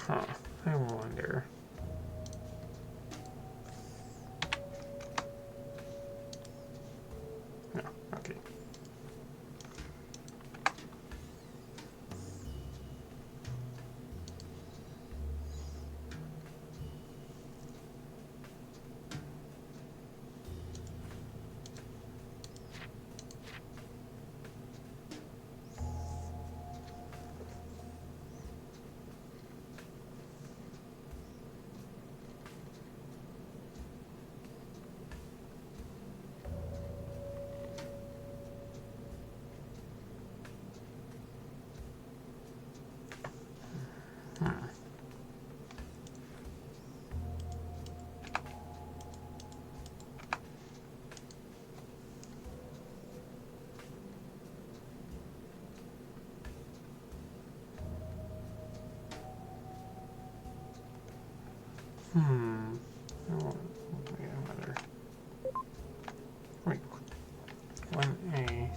[SPEAKER 1] Huh. I wonder. No, okay. Wait. 1A,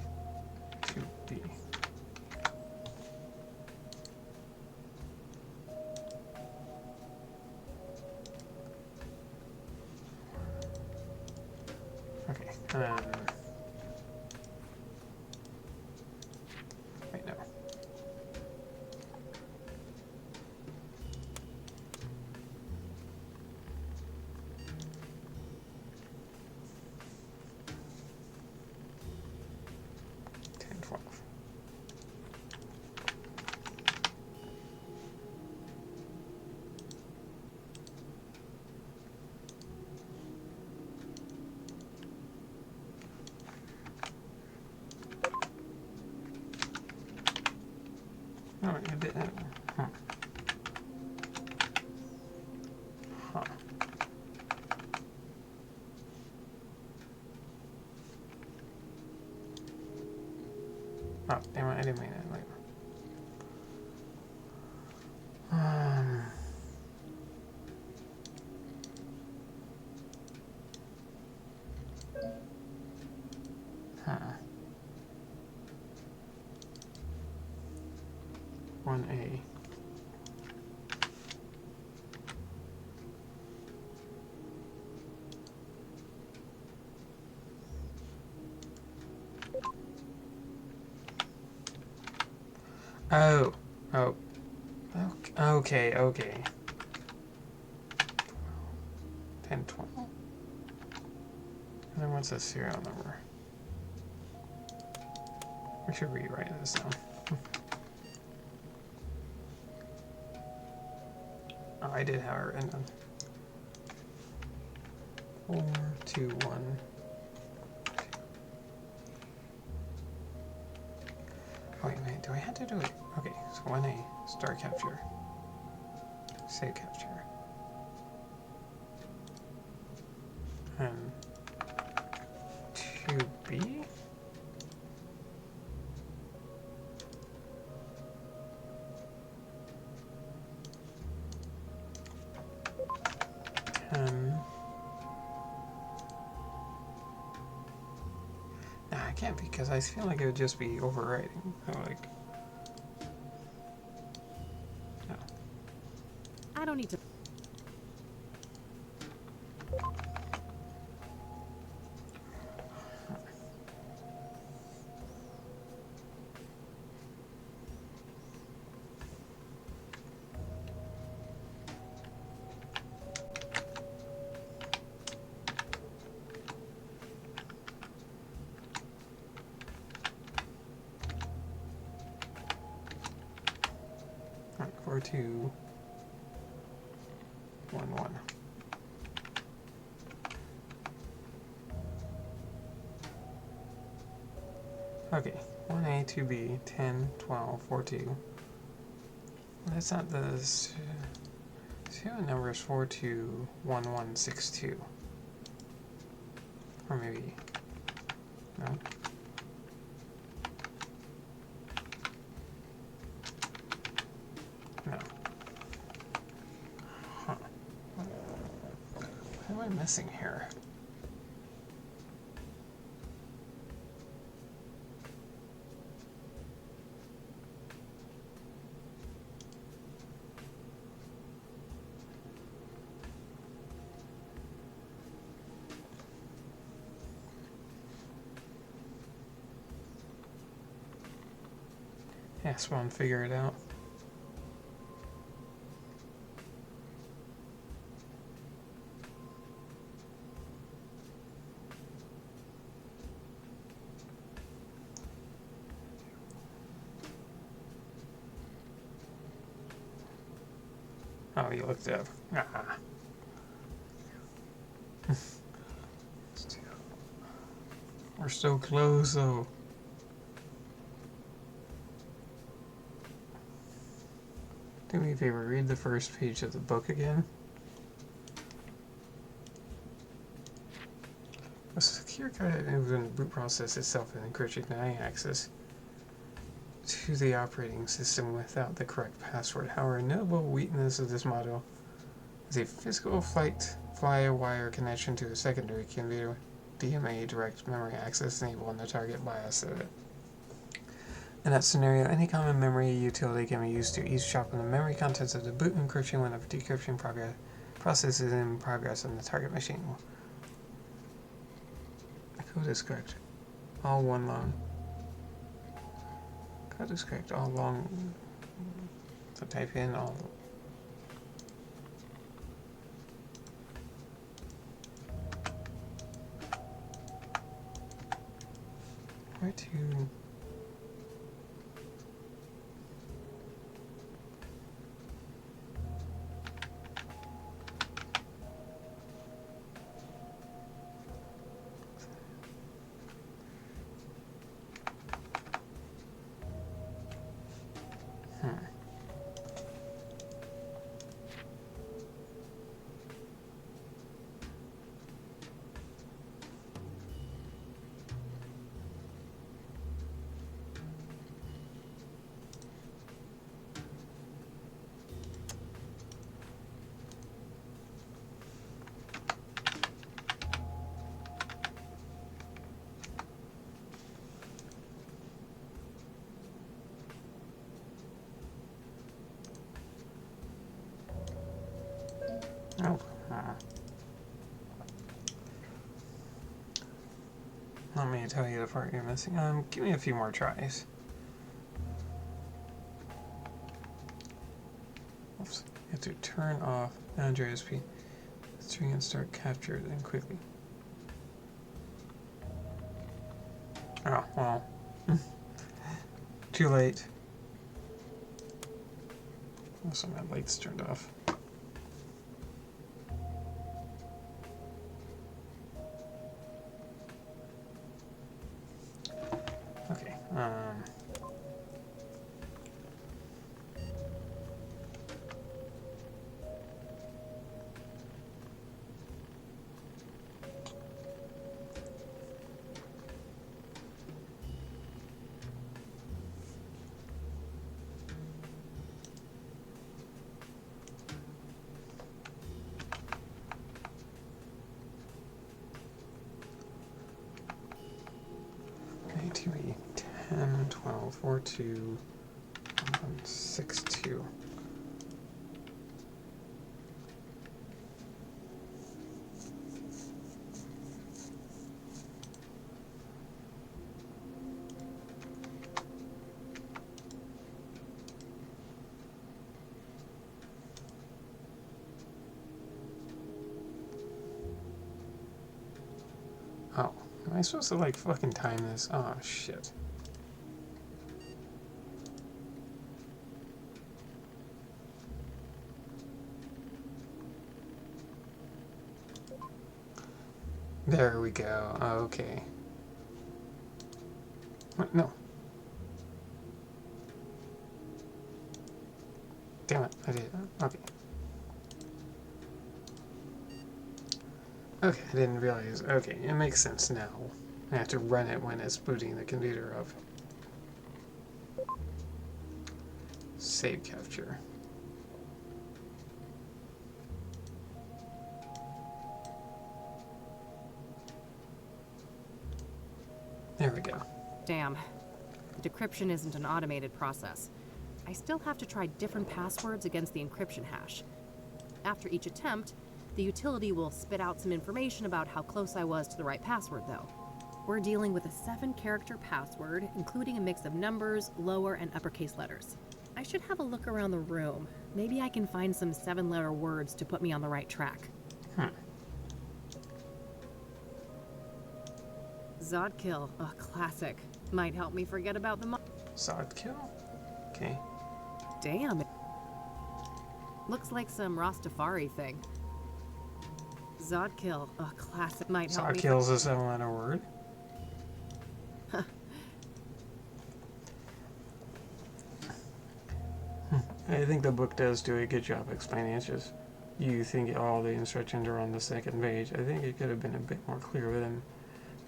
[SPEAKER 1] 2B. Okay. Wait, no. No, it didn't. Huh. Huh. Oh, damn it, I didn't mean that. Wait. Huh. 1A. Oh. Oh. Okay, okay. 10, 12. And then what's the serial number? We should rewrite this down. Oh, I did have it written down. 4, 2, 1. Oh, wait, do I have to do it? Okay, so 1A, start capture. Save capture. And 2B? Nah, I can't because I feel like it would just be overwriting. So like, no.
[SPEAKER 2] I don't need to.
[SPEAKER 1] Alright, 4, 2, 1, 1. Okay, 1A, 2B, 10, 12, 4, 2. Well, that's not the serial number is 4, 2, 1, 1, 6, 2. Or maybe, no? No. Huh. What am I missing here? Yeah, Spawn, figure it out. Oh, you looked it up. Ah. We're so close, though. Do me a favor, read the first page of the book again. A secure card within the boot process itself and encryption denying access to the operating system without the correct password. However, a notable weakness of this model is a physical fly-wire connection to a secondary computer DMA direct memory access enabled on the target BIOS of it. In that scenario, any common memory utility can be used to eavesdrop on the memory contents of the boot encryption when a decryption process is in progress on the target machine. The code is correct. All one long. Code is correct. All long. So type in all. Where to? Want me to tell you the part you're missing? Give me a few more tries. Oops. You have to turn off Andrea's P. String and start capture then quickly. Oh, well. Too late. Also, my lights turned off. Okay, TV 10, 12, 4, 2, 6, 2. Oh, am I supposed to like fucking time this? Oh shit. There we go. Okay. What? No. Damn it, I did. Okay. Okay, I didn't realize. Okay, it makes sense now. I have to run it when it's booting the computer up. Save capture. There we go.
[SPEAKER 2] Damn. Decryption isn't an automated process. I still have to try different passwords against the encryption hash. After each attempt, the utility will spit out some information about how close I was to the right password, though. We're dealing with a 7-character password, including a mix of numbers, lower and uppercase letters. I should have a look around the room. Maybe I can find some 7-letter words to put me on the right track. Zodkill, a classic. Might help me forget about the
[SPEAKER 1] Zodkill? Okay.
[SPEAKER 2] Damn. Looks like some Rastafari thing. Zodkill, a classic. Might help me.
[SPEAKER 1] Zodkill's a 7-letter word? I think the book does do a good job explaining. It's just you think all the instructions are on the second page. I think it could have been a bit more clear with them.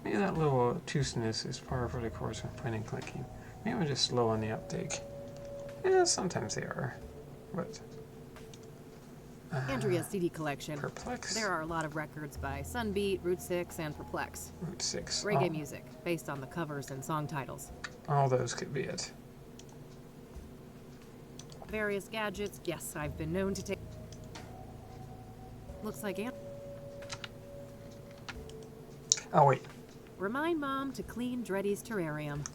[SPEAKER 1] Maybe that little obtuseness is par for the course of point and clicking. Maybe I'm just slow on the uptake. Yeah, sometimes they are. But
[SPEAKER 2] Andrea's CD collection.
[SPEAKER 1] Perplex?
[SPEAKER 2] There are a lot of records by Sunbeat, Route 6, and Perplex.
[SPEAKER 1] Route 6.
[SPEAKER 2] Reggae music, based on the covers and song titles.
[SPEAKER 1] All those could be it.
[SPEAKER 2] Various gadgets. Yes, I've been known to take. Looks like
[SPEAKER 1] Oh, wait.
[SPEAKER 2] Remind Mom to clean Dreddy's terrarium.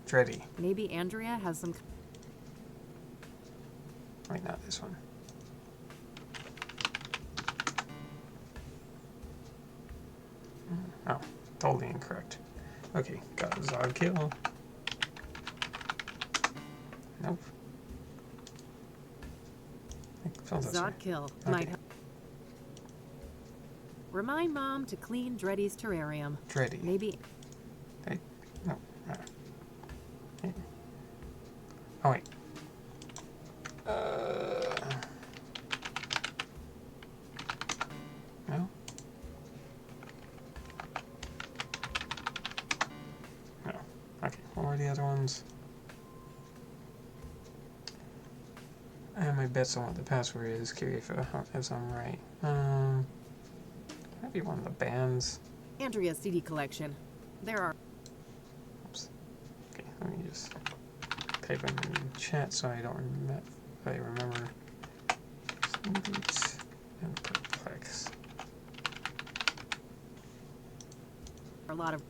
[SPEAKER 1] Dreddy.
[SPEAKER 2] Maybe Andrea has some.
[SPEAKER 1] Wait, not this one. Oh, totally incorrect. Okay, got a Zodkill. Nope.
[SPEAKER 2] Zodkill might help. Remind Mom to clean Dreddy's terrarium.
[SPEAKER 1] Dreddy.
[SPEAKER 2] Maybe.
[SPEAKER 1] Hey, no. Hey. Oh, wait. No? No. Okay, what were the other ones? I have my bets on what the password is. Curious if I'm right. Might be one of the bands.
[SPEAKER 2] Andrea's CD collection. There are.
[SPEAKER 1] Oops. Okay, let me just type in chat so I don't remember. Sunbeat and Perplex.
[SPEAKER 2] a lot of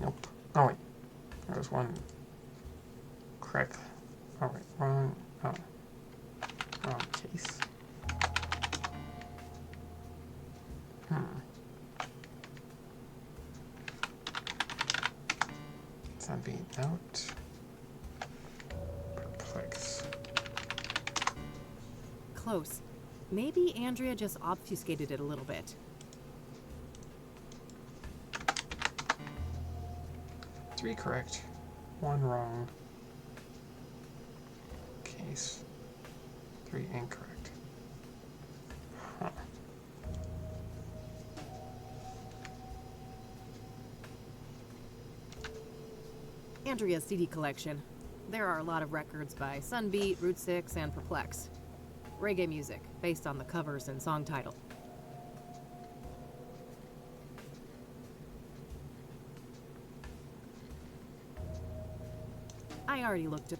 [SPEAKER 1] Nope. Oh wait. There was one correct. Oh wait, wrong. Oh. Wrong case. Zombie out. Perplex.
[SPEAKER 2] close. Maybe Andrea just obfuscated it a little bit.
[SPEAKER 1] Three correct. One wrong. Case. Three incorrect. Huh.
[SPEAKER 2] Andrea's CD collection. There are a lot of records by Sunbeat, Route 6, and Perplex. Reggae music, based on the covers and song title. I already looked at...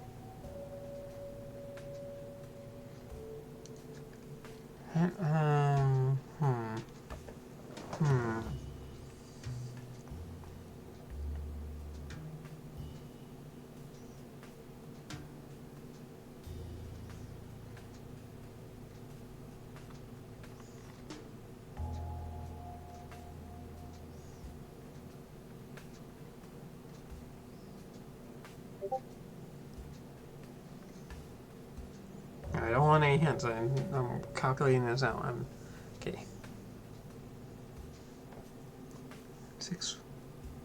[SPEAKER 1] I don't want any hints. I'm calculating this out. Okay. 6,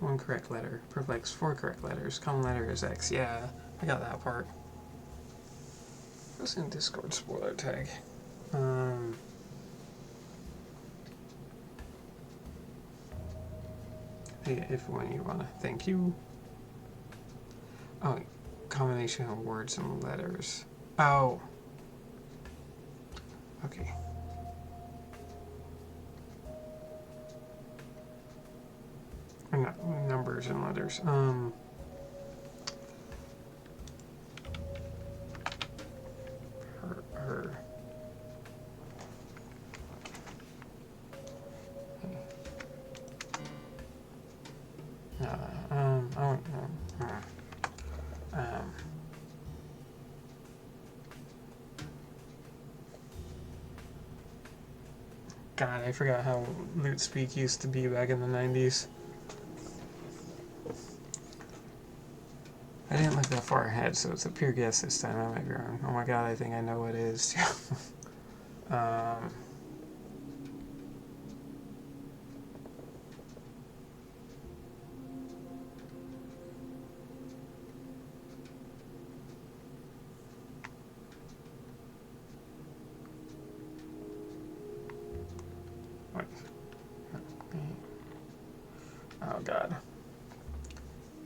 [SPEAKER 1] 1 correct letter. Perplex, 4 correct letters. Common letter is X. Yeah, I got that part. What's in Discord spoiler tag? If when you wanna, thank you. Oh, combination of words and letters. Oh. Okay. Or not numbers and letters. Her. God, I forgot how Loot Speak used to be back in the 90s. I didn't look that far ahead, so it's a pure guess this time. I might be wrong. Oh my god, I think I know what it is. What? Oh god.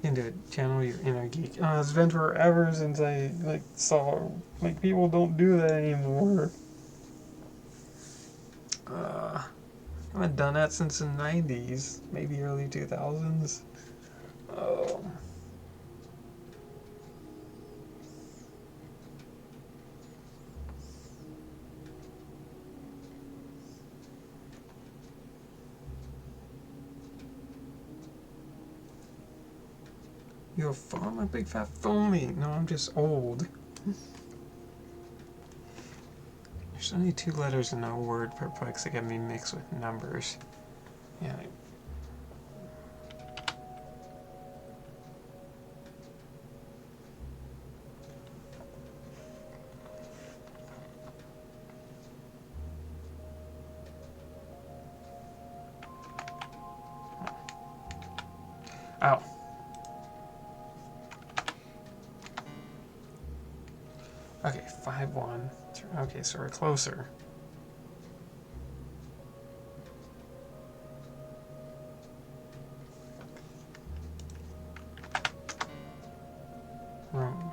[SPEAKER 1] Into channel your inner geek. It's been forever since I saw people don't do that anymore. I haven't done that since the 90s, maybe early 2000s. Oh. You're a big fat phony. No, I'm just old. There's only 2 letters in a word, Perplex, that can be mixed with numbers. Yeah. Ow. Okay, 5-1. Okay, so we're closer. Wrong.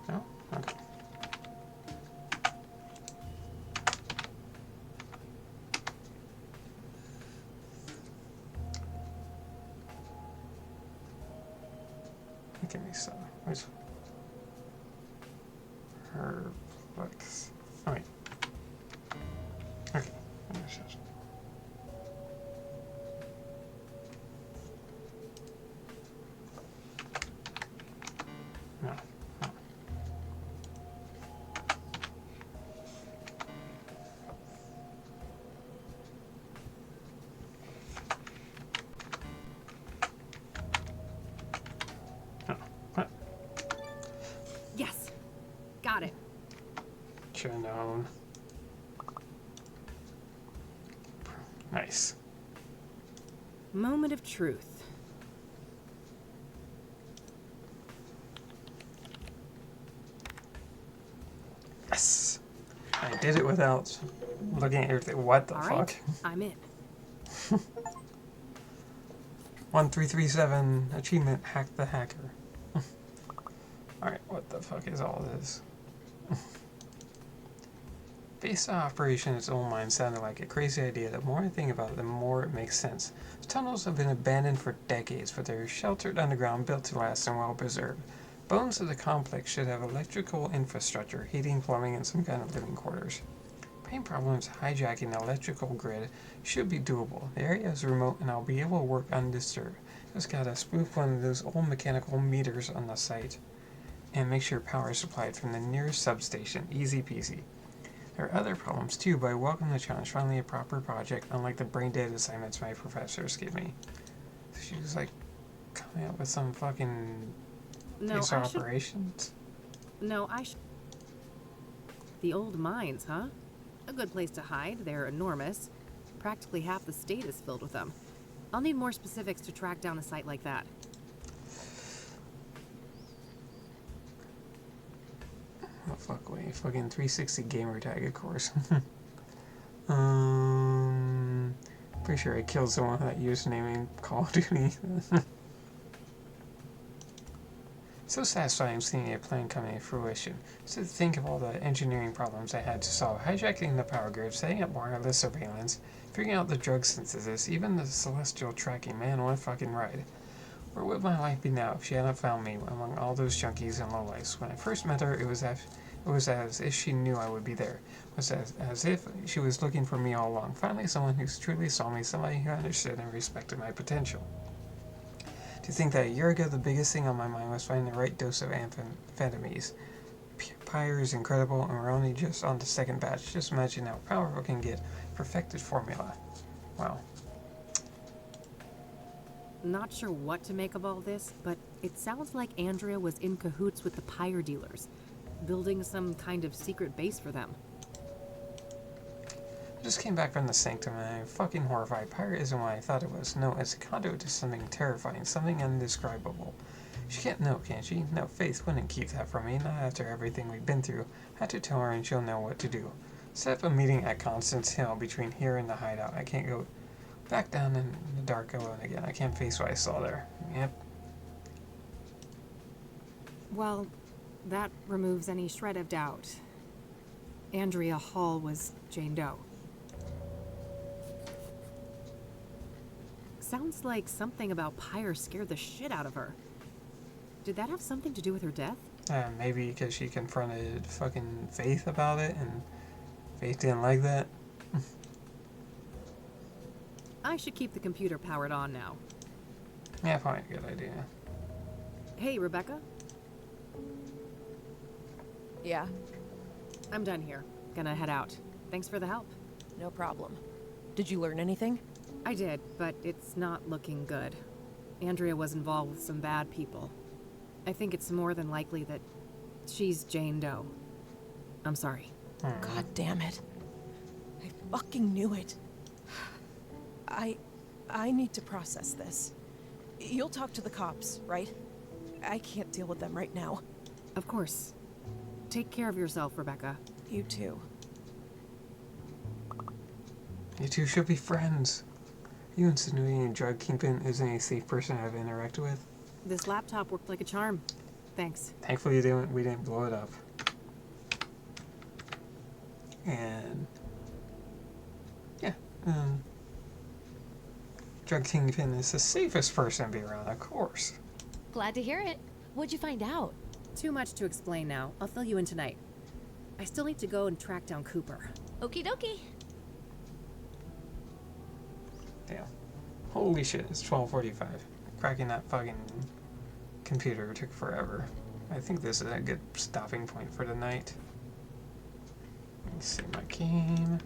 [SPEAKER 1] No? Okay. Give me some. Where's Herplex? Oh wait. Okay. No. What?
[SPEAKER 2] Yes. Got it.
[SPEAKER 1] Should have known. Nice.
[SPEAKER 2] Moment of truth.
[SPEAKER 1] Yes. I did it without looking at everything. What the
[SPEAKER 2] All
[SPEAKER 1] fuck?
[SPEAKER 2] right, I'm in.
[SPEAKER 1] 1337 achievement, hack the hacker. Alright, what the fuck is all this? Base operation in its own mind sounded like a crazy idea. The more I think about it, the more it makes sense. The tunnels have been abandoned for decades, but they're sheltered underground, built to last and well preserved. Bones of the complex should have electrical infrastructure, heating, plumbing, and some kind of living quarters. Main problems hijacking the electrical grid should be doable. The area is remote and I'll be able to work undisturbed. Just gotta spoof one of those old mechanical meters on the site and make sure power is supplied from the nearest substation. Easy peasy. There are other problems too, but I welcome the challenge. Finally a proper project, unlike the brain dead assignments my professors give me. So she was like coming up with some fucking base operations.
[SPEAKER 2] The old mines, huh? A good place to hide. They're enormous. Practically half the state is filled with them. I'll need more specifics to track down a site like that.
[SPEAKER 1] Oh fuck, wait, fucking 360 gamer tag, of course. Pretty sure I killed someone with that username in Call of Duty. So satisfying seeing a plan coming to fruition. So to think of all the engineering problems I had to solve, hijacking the power grid, setting up wireless surveillance, figuring out the drug synthesis, even the celestial tracking. Man, what a fucking ride. Where would my life be now if she hadn't found me among all those junkies and lowlifes? When I first met her, it was as if she knew I would be there. It was as if she was looking for me all along. Finally, someone who truly saw me, somebody who understood and respected my potential. To think that a year ago, the biggest thing on my mind was finding the right dose of amphetamines. Pyre is incredible, and we're only just on the second batch. Just imagine how powerful it can get. Perfected formula. Wow.
[SPEAKER 2] Not sure what to make of all this, but it sounds like Andrea was in cahoots with the pyre dealers, building some kind of secret base for them.
[SPEAKER 1] I just came back from the sanctum and I'm fucking horrified. Pyre isn't what I thought it was. No, it's a conduit to something terrifying, something indescribable. She can't know, can she? No, Faith wouldn't keep that from me, not after everything we've been through. I had to tell her and she'll know what to do. Set up a meeting at Constance Hill between here and the hideout. I can't go back down in the dark alone again. I can't face what I saw there. Yep.
[SPEAKER 2] Well, that removes any shred of doubt. Andrea Hall was Jane Doe. Sounds like something about Pyre scared the shit out of her. Did that have something to do with her death?
[SPEAKER 1] Maybe because she confronted fucking Faith about it and Faith didn't like that.
[SPEAKER 2] I should keep the computer powered on now.
[SPEAKER 1] Yeah, fine, good idea.
[SPEAKER 2] Hey, Rebecca?
[SPEAKER 7] Yeah,
[SPEAKER 2] I'm done here. Gonna head out. Thanks for the help.
[SPEAKER 7] no problem. Did you learn anything?
[SPEAKER 2] I did, but it's not looking good. Andrea was involved with some bad people. I think it's more than likely that she's Jane Doe. I'm sorry.
[SPEAKER 7] God damn it. I fucking knew it. I need to process this. You'll talk to the cops, right? I can't deal with them right now.
[SPEAKER 2] Of course. Take care of yourself, Rebecca.
[SPEAKER 7] You too.
[SPEAKER 1] You two should be friends. You insinuating a drug kingpin isn't a safe person I've interacted with?
[SPEAKER 2] This laptop worked like a charm. Thanks.
[SPEAKER 1] Thankfully we didn't blow it up. And yeah, drug kingpin is the safest person to be around, of course.
[SPEAKER 4] Glad to hear it. What'd you find out?
[SPEAKER 2] Too much to explain now. I'll fill you in tonight. I still need to go and track down Cooper.
[SPEAKER 4] Okie dokie.
[SPEAKER 1] Damn. Holy shit, it's 12:45. Cracking that fucking computer took forever. I think this is a good stopping point for tonight. Let me see my game.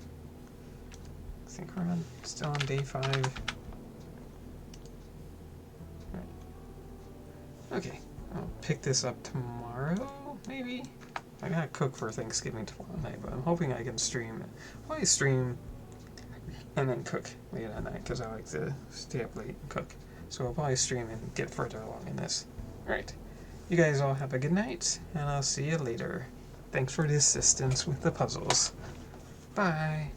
[SPEAKER 1] I think we're still on day 5. Right. Okay, I'll pick this up tomorrow, maybe? I gotta cook for Thanksgiving tomorrow night, but I'm hoping I can stream. Probably stream and then cook late at night, because I like to stay up late and cook. So I'll probably stream and get further along in this. Alright, you guys all have a good night, and I'll see you later. Thanks for the assistance with the puzzles. Bye!